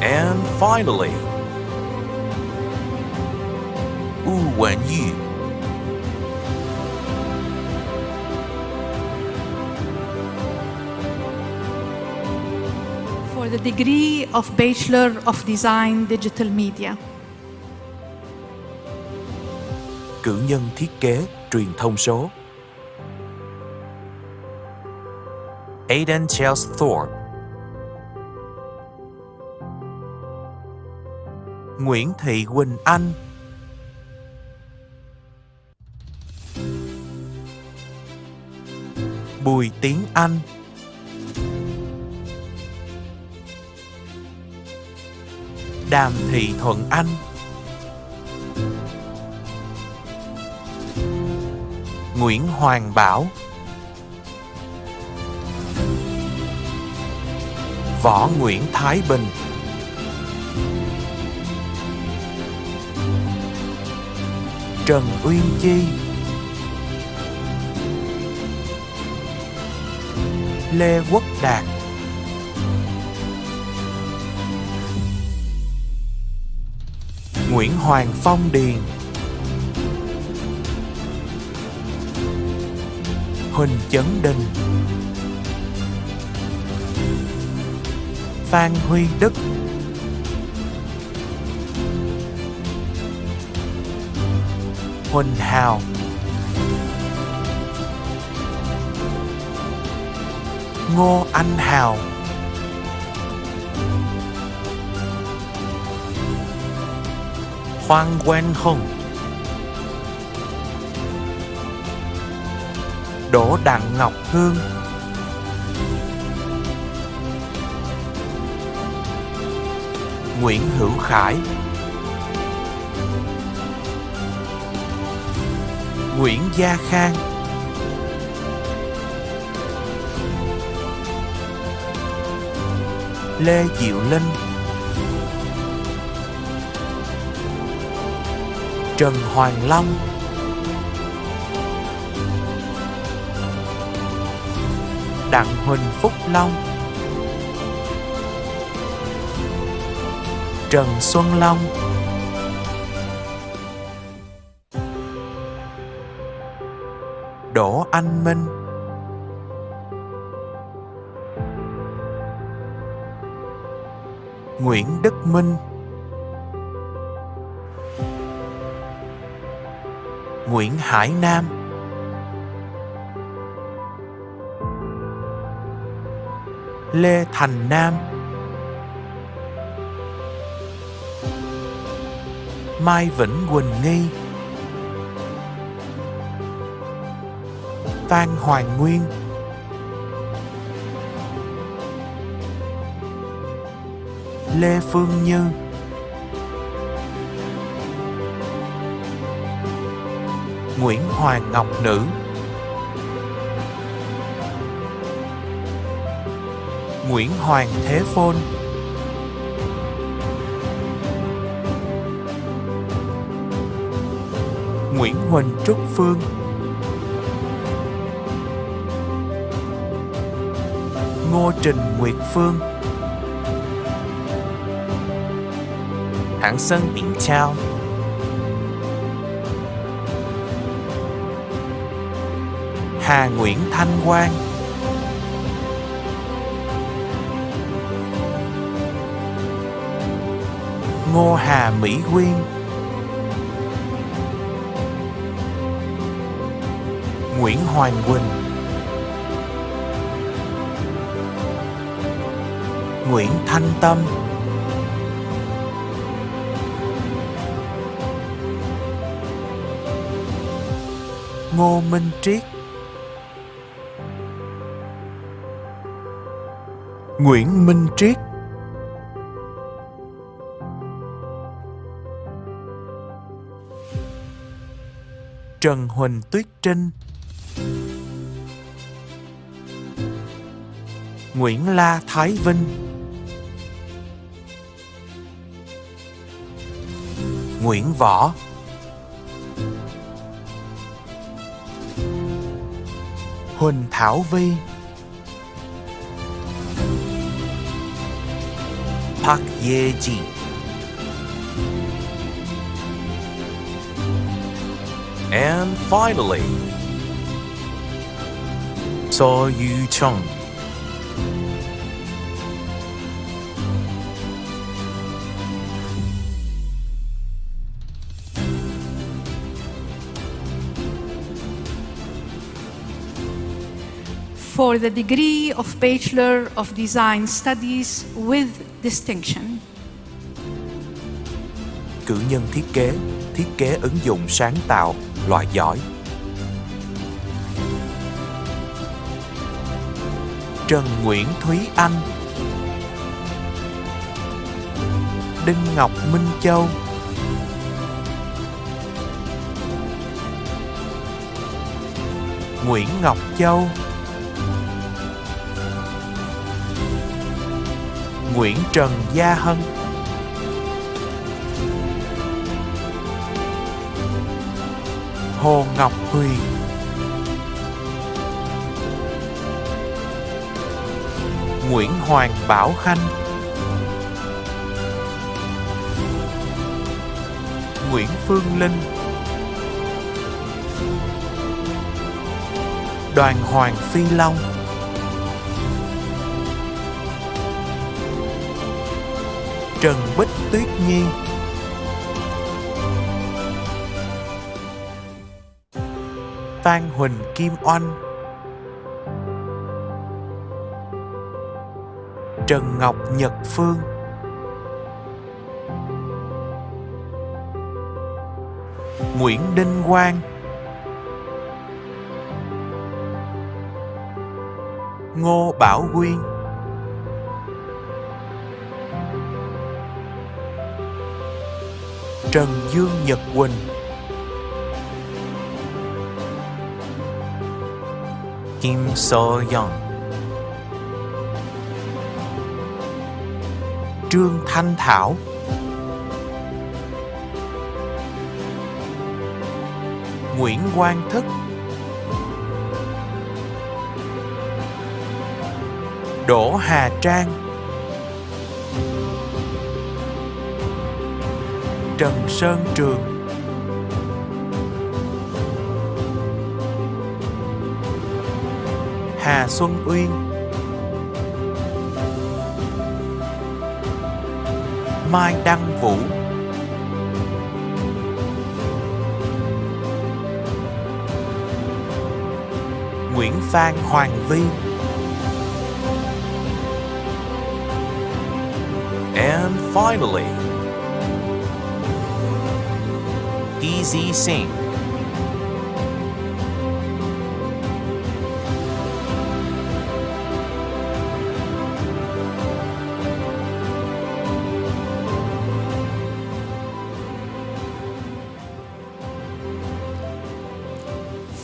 And finally, Wen Yu. For the degree of Bachelor of Design Digital Media. Cử nhân thiết kế truyền thông số. Aiden Charles Thorpe, Nguyễn Thị Quỳnh Anh, Bùi Tiến Anh, Đàm Thị Thuận Anh, Nguyễn Hoàng Bảo, Võ Nguyễn Thái Bình, Trần Uyên Chi, Lê Quốc Đạt, Nguyễn Hoàng Phong Điền, Huỳnh Chấn Đình, Phan Huy Đức, Huỳnh Hào, Ngô Anh Hào, Hoàng Quang Hùng, Đỗ Đặng Ngọc Hương, Nguyễn Hữu Khải, Nguyễn Gia Khang, Lê Diệu Linh, Trần Hoàng Long, Đặng Huỳnh Phúc Long, Trần Xuân Long, Đỗ Anh Minh, Nguyễn Đức Minh, Nguyễn Hải Nam, Lê Thành Nam, Mai Vĩnh Quỳnh Nghi, Phan Hoàng Nguyên, Lê Phương Như, Nguyễn Hoàng Ngọc Nữ, Nguyễn Hoàng Thế Phôn, Nguyễn Huỳnh Trúc Phương, Ngô Trình Nguyệt Phương, Hạng Sơn Biển Trao, Hà Nguyễn Thanh Quang, Ngô Hà Mỹ Quyên, Nguyễn Hoàng Quỳnh, Nguyễn Thanh Tâm, Ngô Minh Triết, Nguyễn Minh Triết, Trần Huỳnh Tuyết Trinh, Nguyễn La Thái Vinh, Nguyễn Võ, Huỳnh Thảo Vi, Park Ye Ji, and finally, So Yu Chung. For the degree of Bachelor of Design Studies with distinction. Cử nhân thiết kế ứng dụng sáng tạo, loại giỏi. Trần Nguyễn Thúy Anh, Đinh Ngọc Minh Châu, Nguyễn Ngọc Châu, Nguyễn Trần Gia Hân, Hồ Ngọc Huyền, Nguyễn Hoàng Bảo Khanh, Nguyễn Phương Linh, Đoàn Hoàng Phi Long, Trần Bích Tuyết Nhi, Phan Huỳnh Kim Oanh, Trần Ngọc Nhật Phương, Nguyễn Đinh Quang, Ngô Bảo Quyên, Trần Dương Nhật Quỳnh, Kim So Young, Trương Thanh Thảo, Nguyễn Quang Thức, Đỗ Hà Trang, Trần Sơn Trường, Hà Xuân Uyên, Mai Đăng Vũ, Nguyễn Phan Hoàng Vi, and finally, Easy Sing.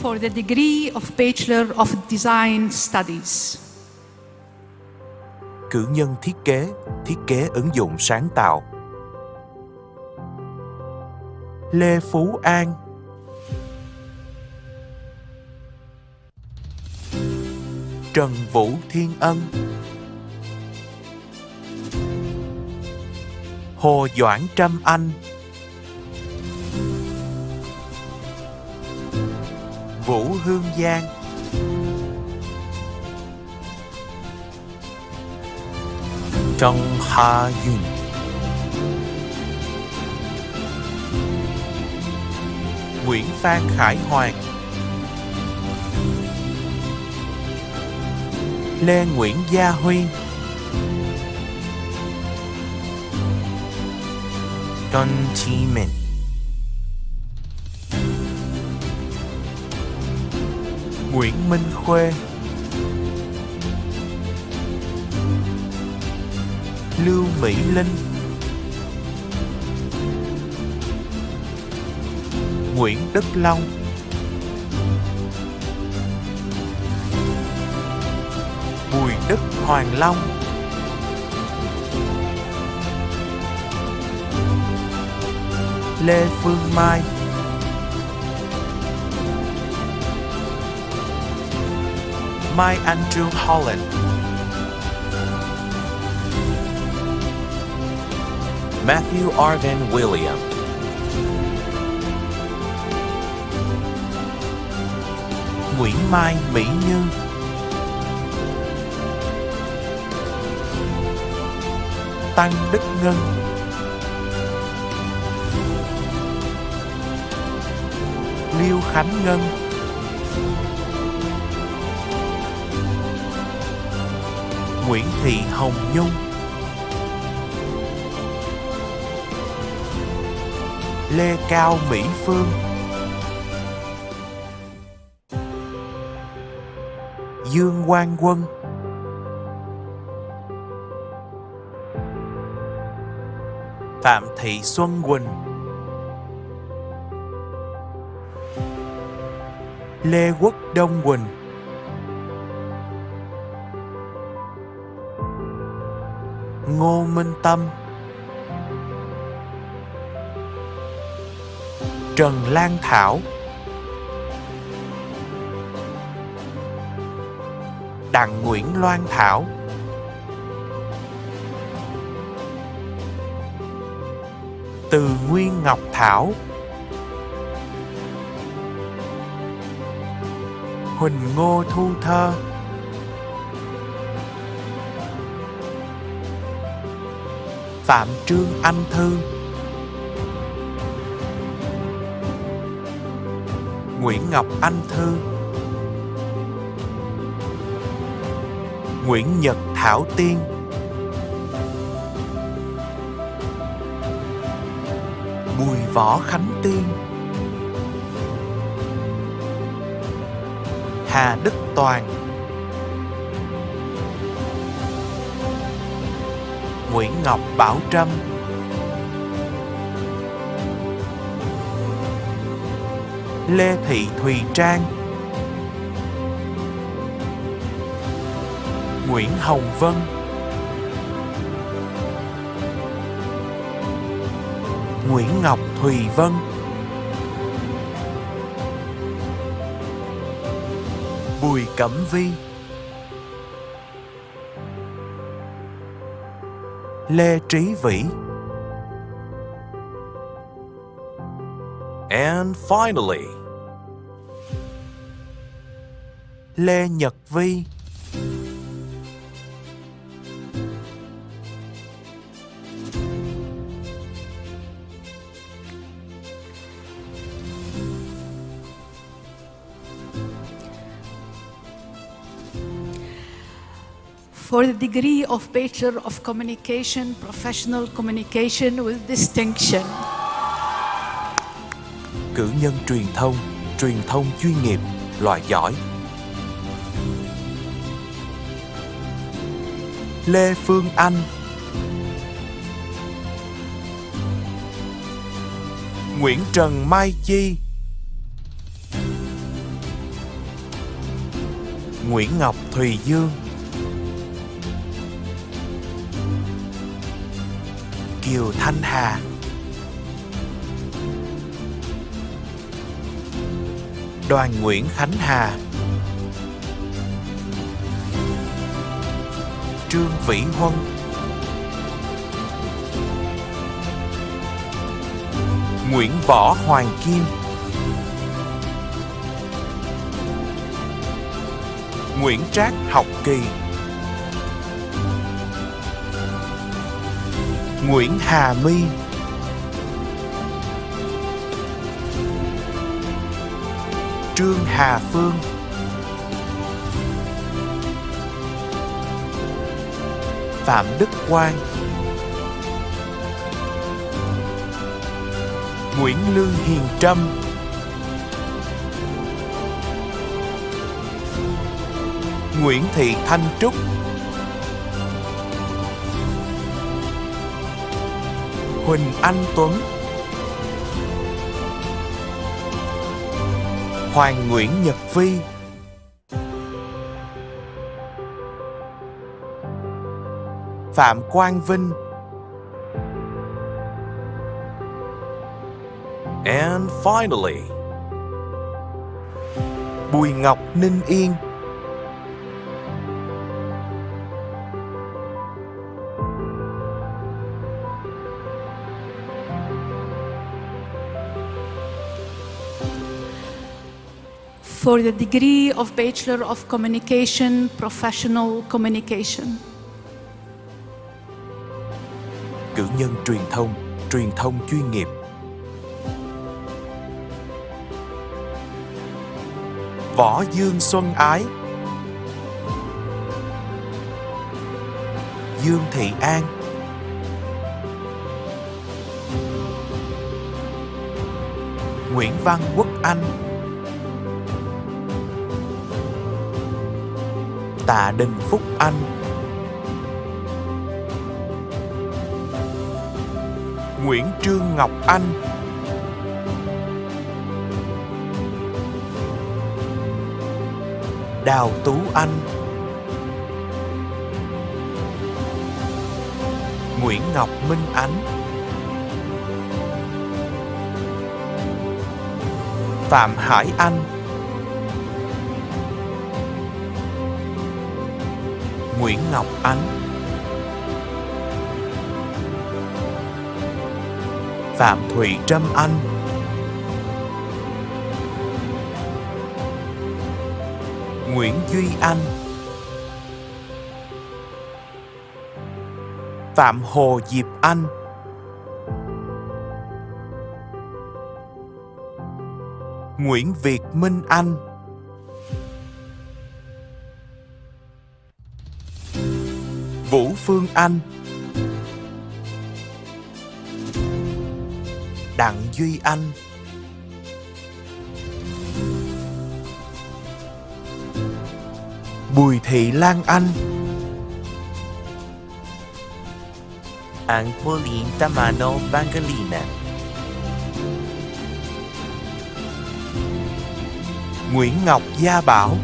For the degree of Bachelor of Design Studies. Cử nhân thiết kế ứng dụng sáng tạo. Lê Phú An, Trần Vũ Thiên Ân, Hồ Doãn Trâm Anh, Vũ Hương Giang, Trong Ha Yun, Nguyễn Phan Khải Hoàng, Lê Nguyễn Gia Huy, Don Chi Minh, Nguyễn Minh Khuê, Lưu Mỹ Linh, Nguyễn Đức Long, Bùi Đức Hoàng Long, Lê Phương Mai, Mai Andrew Holland, Matthew Arvin William, Nguyễn Mai Mỹ Như, Tăng Đức Ngân, Liêu Khánh Ngân, Nguyễn Thị Hồng Nhung, Lê Cao Mỹ Phương, Dương Quang Quân, Phạm Thị Xuân Quỳnh, Lê Quốc Đông Quỳnh, Ngô Minh Tâm, Trần Lan Thảo, Đặng Nguyễn Loan Thảo, Từ Nguyên Ngọc Thảo, Huỳnh Ngô Thu Thơ, Phạm Trương Anh Thư, Nguyễn Ngọc Anh Thư, Nguyễn Nhật Thảo Tiên, Bùi Võ Khánh Tiên, Hà Đức Toàn, Nguyễn Ngọc Bảo Trâm, Lê Thị Thùy Trang, Nguyễn Hồng Vân, Nguyễn Ngọc Thùy Vân, Bùi Cẩm Vi, Lê Trí Vĩ. And finally, Lê Nhật Vi, for the degree of Bachelor of Communication, Professional Communication with Distinction. Cử nhân truyền thông chuyên nghiệp, loại giỏi. Lê Phương Anh, Nguyễn Trần Mai Chi, Nguyễn Ngọc Thùy Dương, Kiều Thanh Hà, Đoàn Nguyễn Khánh Hà, Trương Vĩ Huân, Nguyễn Võ Hoàng Kim, Nguyễn Trác học kỳ. Nguyễn Hà My. Trương Hà Phương. Phạm Đức Quang. Nguyễn Lương Hiền Trâm. Nguyễn Thị Thanh Trúc. Huỳnh Anh Tuấn. Hoàng Nguyễn Nhật Vi. Phạm Quang Vinh. And finally, Bùi Ngọc Ninh Yên. For the degree of Bachelor of Communication, Professional Communication. Cử nhân truyền thông chuyên nghiệp. Võ Dương Xuân Ái. Dương Thị An. Nguyễn Văn Quốc Anh. Tạ Đình Phúc Anh. Nguyễn Trương Ngọc Anh. Đào Tú Anh. Nguyễn Ngọc Minh Ánh. Phạm Hải Anh. Nguyễn Ngọc Ánh. Phạm Thụy Trâm Anh. Nguyễn Duy Anh. Phạm Hồ Diệp Anh. Nguyễn Việt Minh Anh. Vũ Phương Anh. Đặng Duy Anh. Bùi Thị Lan Anh. Pauline Tamano Bangalina. Nguyễn Ngọc Gia Bảo.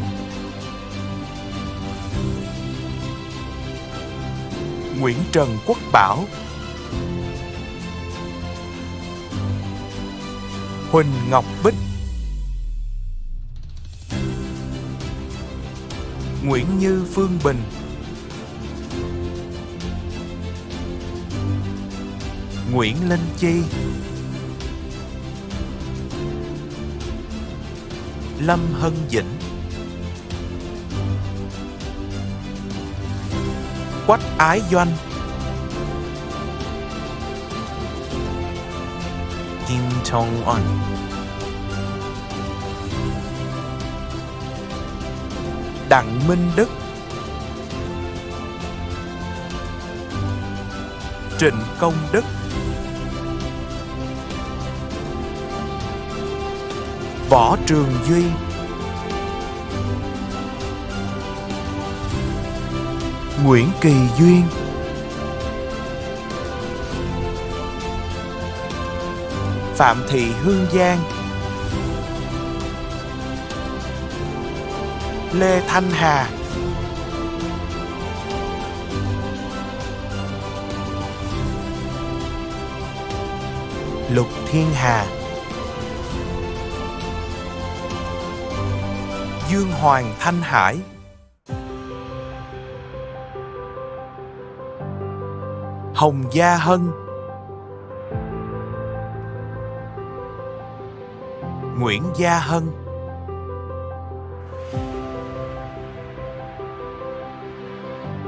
Nguyễn Trần Quốc Bảo. Huỳnh Ngọc Bích. Nguyễn Như Phương Bình. Nguyễn Linh Chi. Lâm Hân Vĩnh. Quách Ái Doanh. Kim Tong On. Đặng Minh Đức. Trịnh Công Đức. Võ Trường Duy. Nguyễn Kỳ Duyên. Phạm Thị Hương Giang. Lê Thanh Hà. Lục Thiên Hà. Dương Hoàng Thanh Hải. Hồng Gia Hân. Nguyễn Gia Hân.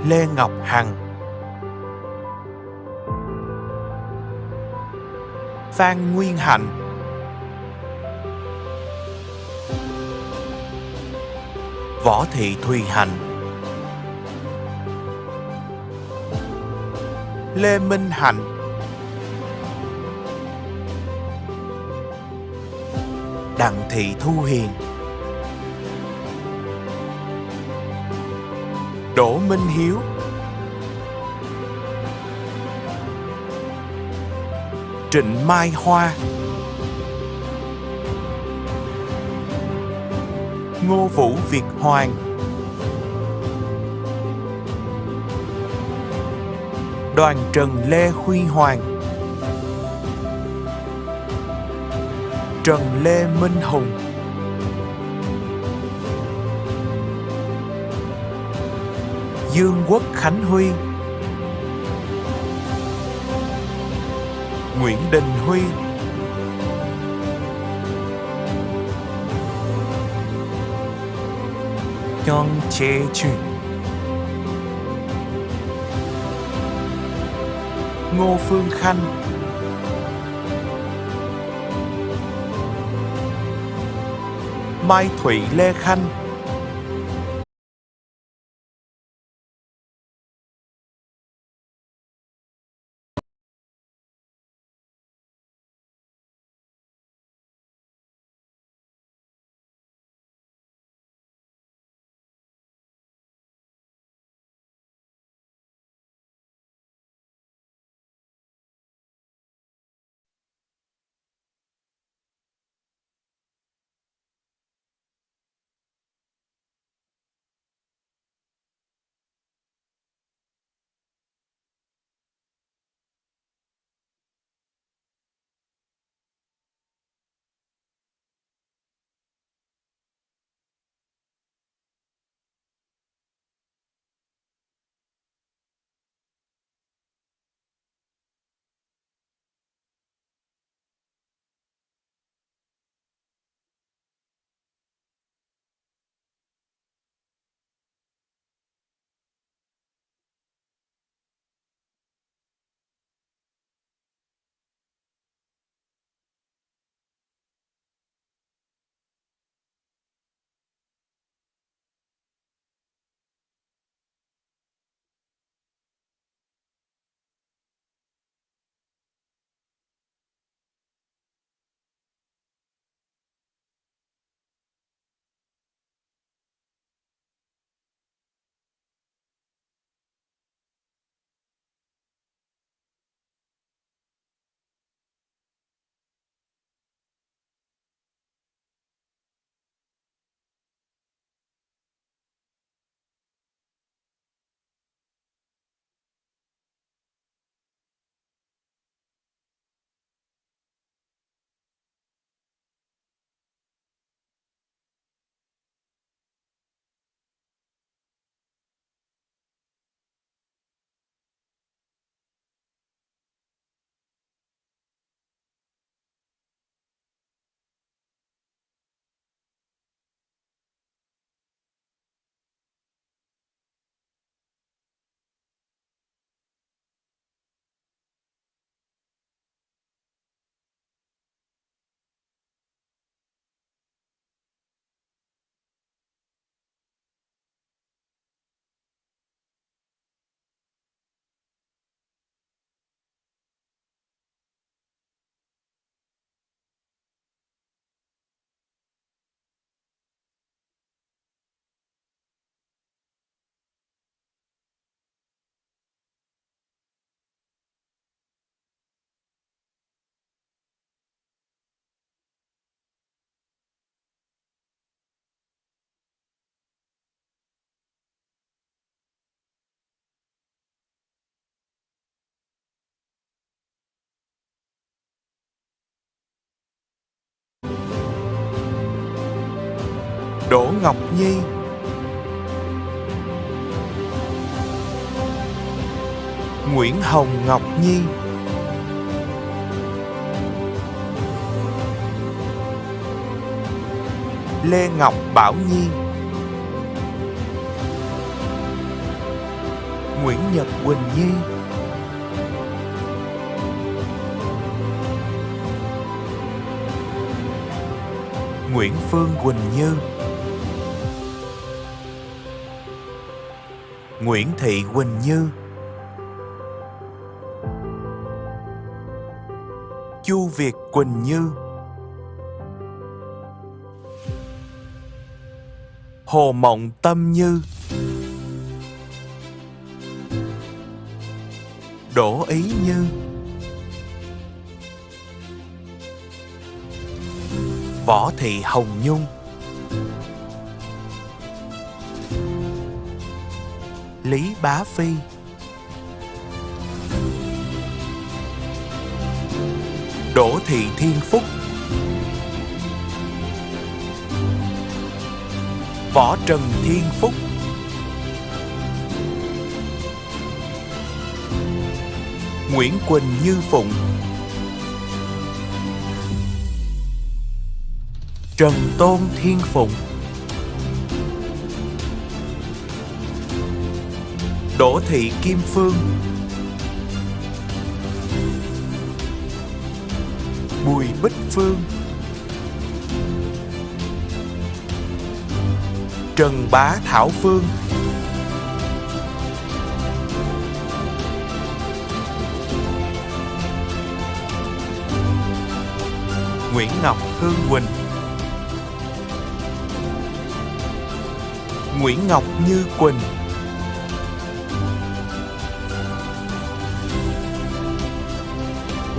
Lê Ngọc Hằng, Phan Nguyên Hạnh, Võ Thị Thùy Hạnh, Lê Minh Hạnh, Đặng Thị Thu Hiền, Đỗ Minh Hiếu, Trịnh Mai Hoa, Ngô Vũ Việt Hoàng, Đoàn Trần Lê Huy Hoàng, Trần Lê Minh Hùng, Dương Quốc Khánh Huy, Nguyễn Đình Huy, Nhân Chế Truyền, Ngô Phương Khanh, Mai Thụy Lê Khanh, Đỗ Ngọc Nhi, Nguyễn Hồng Ngọc Nhi, Lê Ngọc Bảo Nhi, Nguyễn Nhật Quỳnh Nhi, Nguyễn Phương Quỳnh Như, Nguyễn Thị Quỳnh Như, Chu Việt Quỳnh Như, Hồ Mộng Tâm Như, Đỗ Ý Như, Võ Thị Hồng Nhung, Lý Bá Phi, Đỗ Thị Thiên Phúc, Võ Trần Thiên Phúc, Nguyễn Quỳnh Như Phụng, Trần Tôn Thiên Phụng, Đỗ Thị Kim Phương, Bùi Bích Phương, Trần Bá Thảo Phương, Nguyễn Ngọc Hương Quỳnh, Nguyễn Ngọc Như Quỳnh,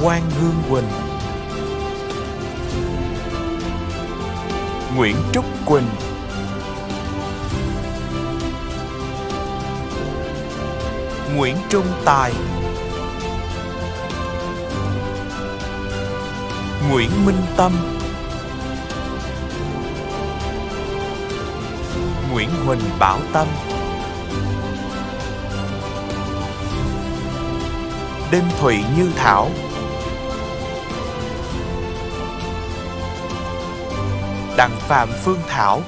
Quang Hương Quỳnh, Nguyễn Trúc Quỳnh, Nguyễn Trung Tài, Nguyễn Minh Tâm, Nguyễn Huỳnh Bảo Tâm, Đinh Thụy Như Thảo, Đặng Phạm Phương Thảo,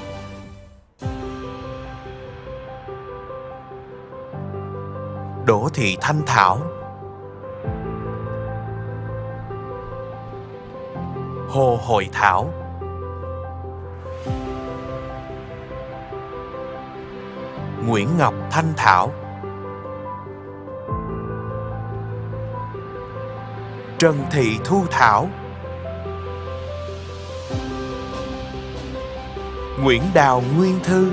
Đỗ Thị Thanh Thảo, Hồ Hội Thảo, Nguyễn Ngọc Thanh Thảo, Trần Thị Thu Thảo, Nguyễn Đào Nguyên Thư,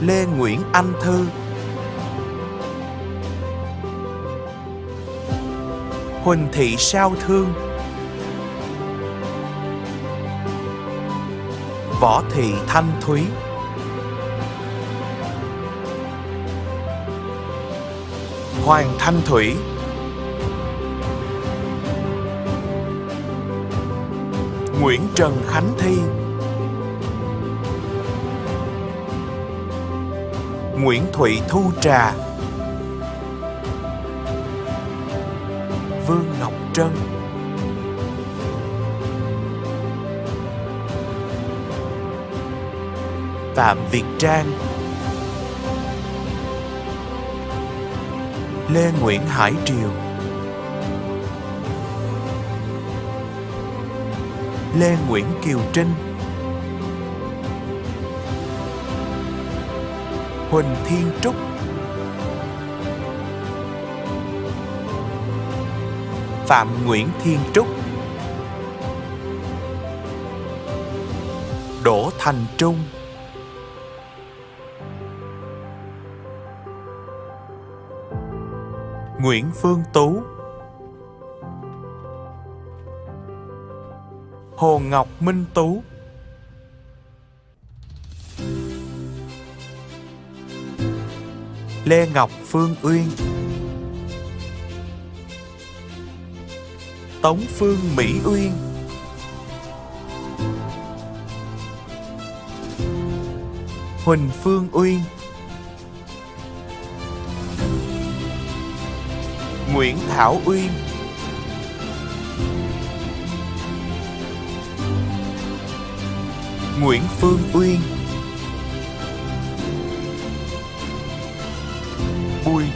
Lê Nguyễn Anh Thư, Huỳnh Thị Sao Thương, Võ Thị Thanh Thúy, Hoàng Thanh Thủy, Nguyễn Trần Khánh Thi, Nguyễn Thụy Thu Trà, Vương Ngọc Trân, Phạm Việt Trang, Lê Nguyễn Hải Triều, Lê Nguyễn Kiều Trinh, Huỳnh Thiên Trúc, Phạm Nguyễn Thiên Trúc, Đỗ Thành Trung, Nguyễn Phương Tú, Hồ Ngọc Minh Tú, Lê Ngọc Phương Uyên, Tống Phương Mỹ Uyên, Huỳnh Phương Uyên, Nguyễn Thảo Uyên, Nguyễn Phương Uyên,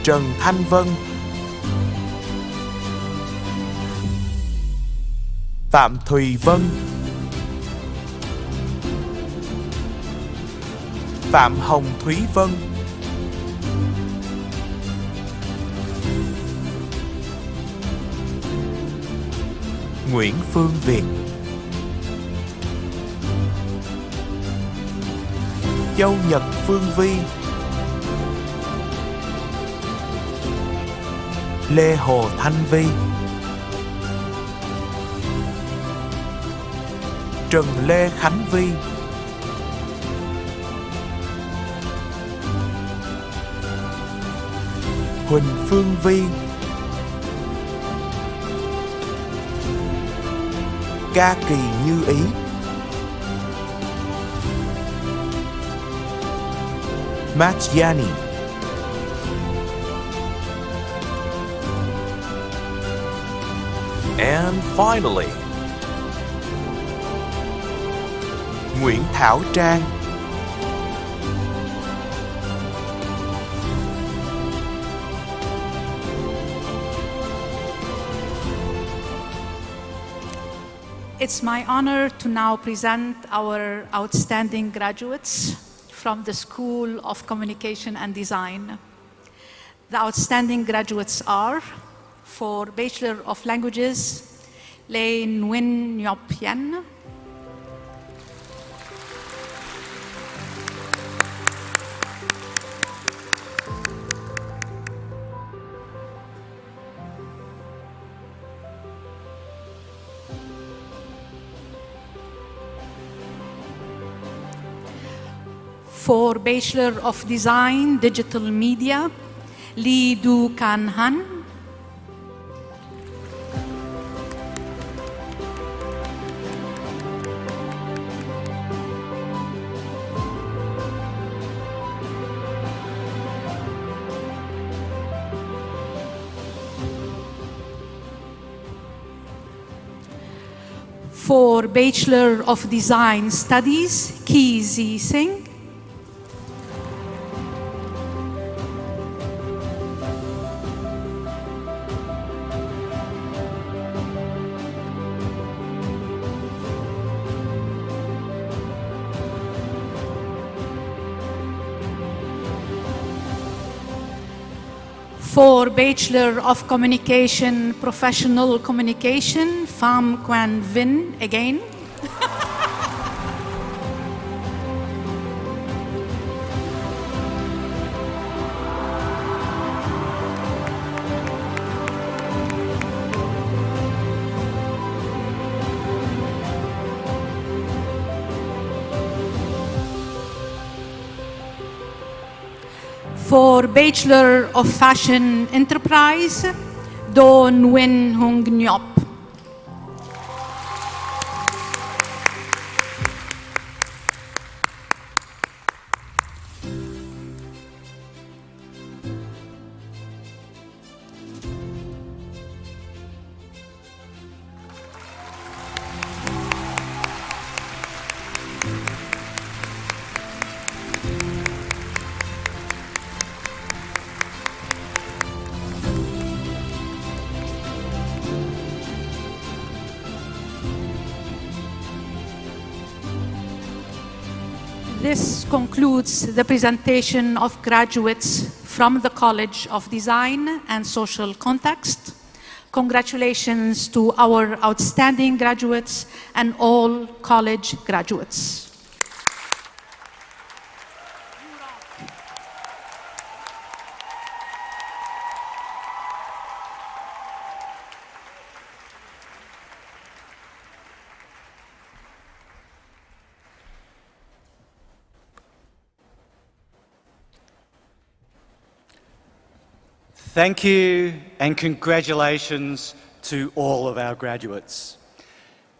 Trần Thanh Vân, Phạm Thùy Vân, Phạm Hồng Thúy Vân, Nguyễn Phương Việt, Châu Nhật Phương Vi, Lê Hồ Thanh Vi, Trần Lê Khánh Vi, Huỳnh Phương Vi, Ca Kỳ Như Ý, Matjani, And finally, Nguyễn Thảo Trang, It's my honor to now present our outstanding graduates from the School of Communication and Design. The outstanding graduates are, for Bachelor of Languages, Lê Nguyen Nhop Yen, for Bachelor of Design, Digital Media, Lee Du Can Han, for Bachelor of Design Studies, Ki Zi Singh, for Bachelor of Communication, Professional Communication, Pham Quan Vinh again. For Bachelor of Fashion Enterprise, Do Nguyen Hung Nyop. This concludes the presentation of graduates from the College of Design and Social Context. Congratulations to our outstanding graduates and all college graduates. Thank you and congratulations to all of our graduates.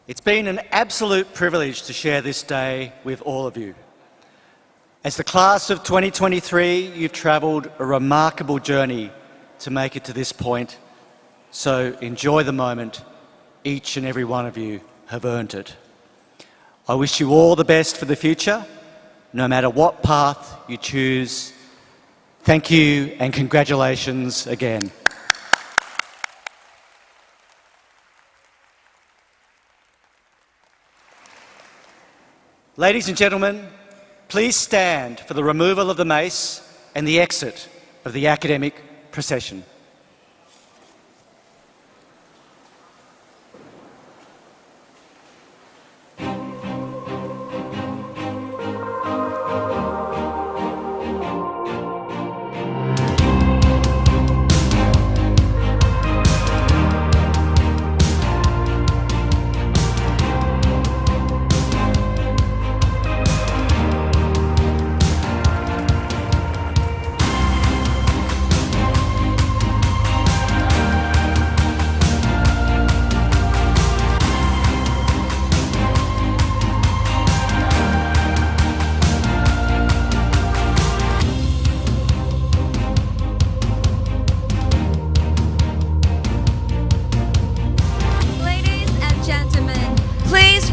It's been an absolute privilege to share this day with all of you. As the class of 2023, you've travelled a remarkable journey to make it to this point, so enjoy the moment. Each and every one of you have earned it. I wish you all the best for the future, no matter what path you choose Thank you and congratulations again. Ladies and gentlemen, please stand for the removal of the mace and the exit of the academic procession.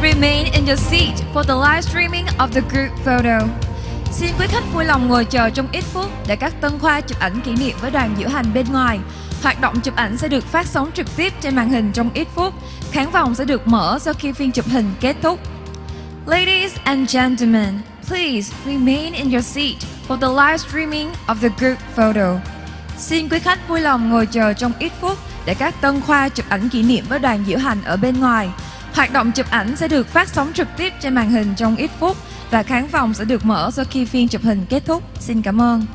Remain in your seat for the live streaming of the group photo. Xin quý khách vui lòng ngồi chờ trong ít phút để các tân khoa chụp ảnh kỷ niệm với đoàn diễu hành bên ngoài. Hoạt động chụp ảnh sẽ được phát sóng trực tiếp trên màn hình trong ít phút. Khán phòng sẽ được mở sau khi phiên chụp hình kết thúc. Ladies and gentlemen, please remain in your seat for the live streaming of the group photo. Xin quý khách vui lòng ngồi chờ trong ít phút để các tân khoa chụp ảnh kỷ niệm với đoàn diễu hành ở bên ngoài. Hoạt động chụp ảnh sẽ được phát sóng trực tiếp trên màn hình trong ít phút và khán phòng sẽ được mở sau khi phiên chụp hình kết thúc. Xin cảm ơn.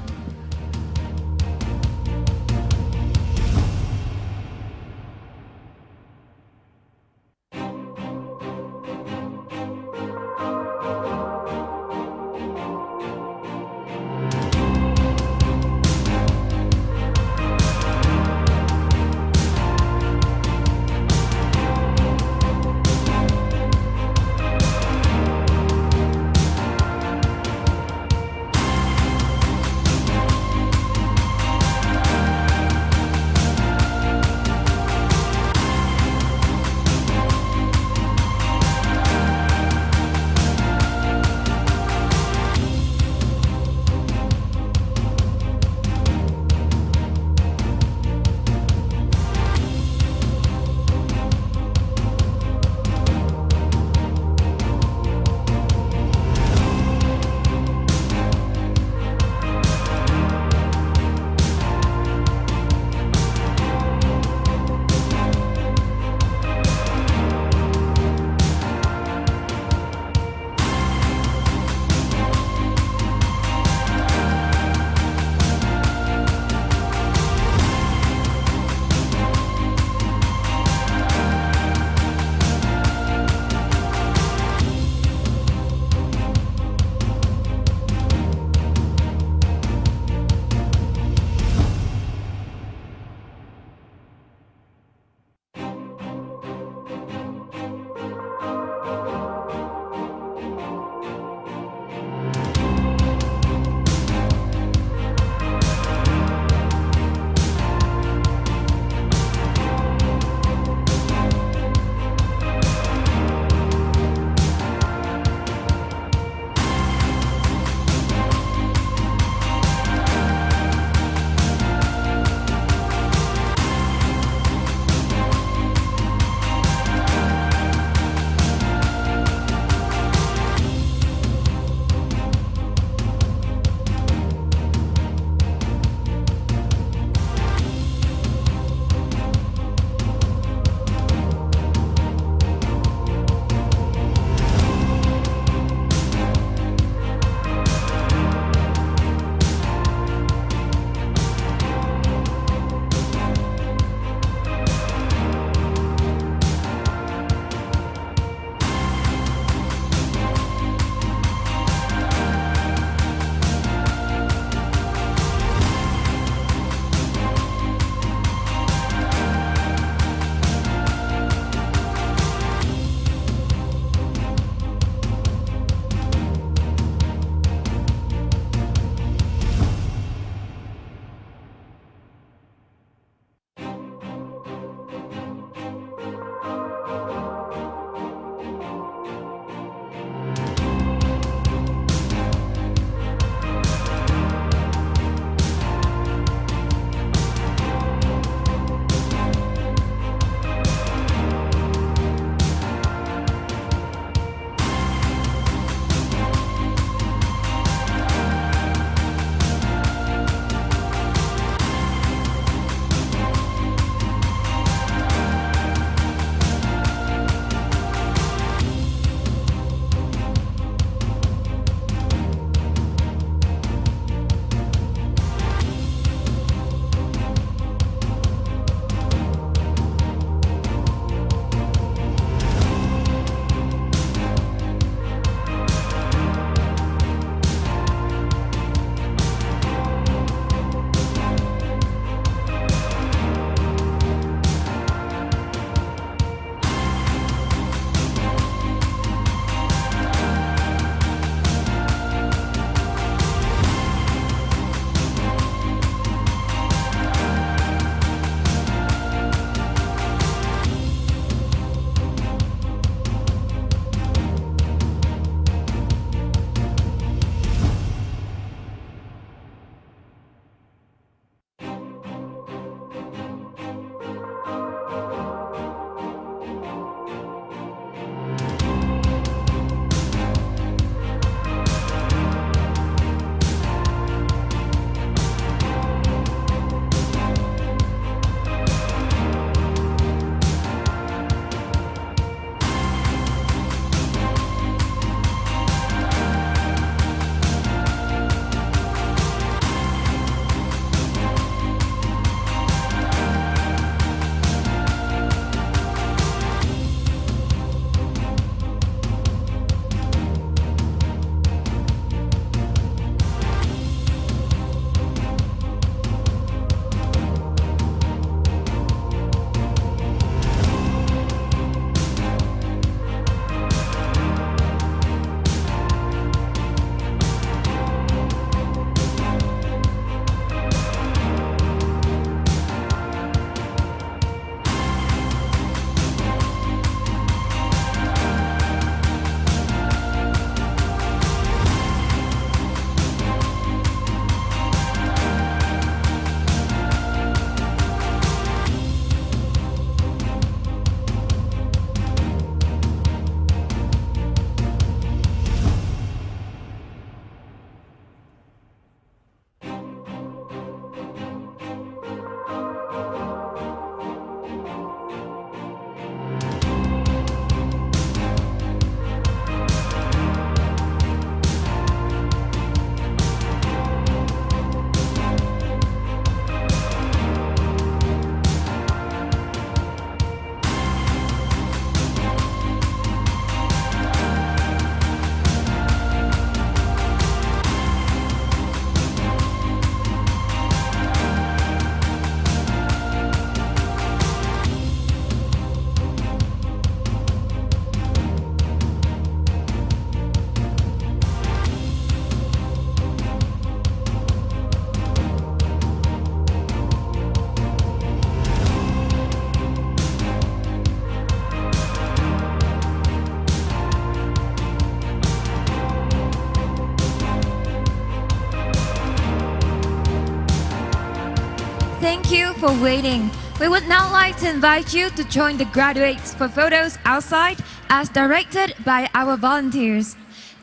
thank you for waiting. We would now like to invite you to join the graduates for photos outside as directed by our volunteers.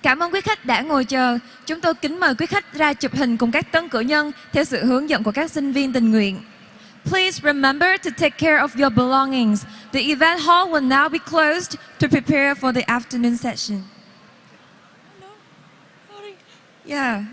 Cảm ơn quý khách đã ngồi chờ. Chúng tôi kính mời quý khách ra chụp hình cùng các tân cử nhân theo sự hướng dẫn của các sinh viên tình nguyện. Please remember to take care of your belongings. The event hall will now be closed to prepare for the afternoon session. Yeah.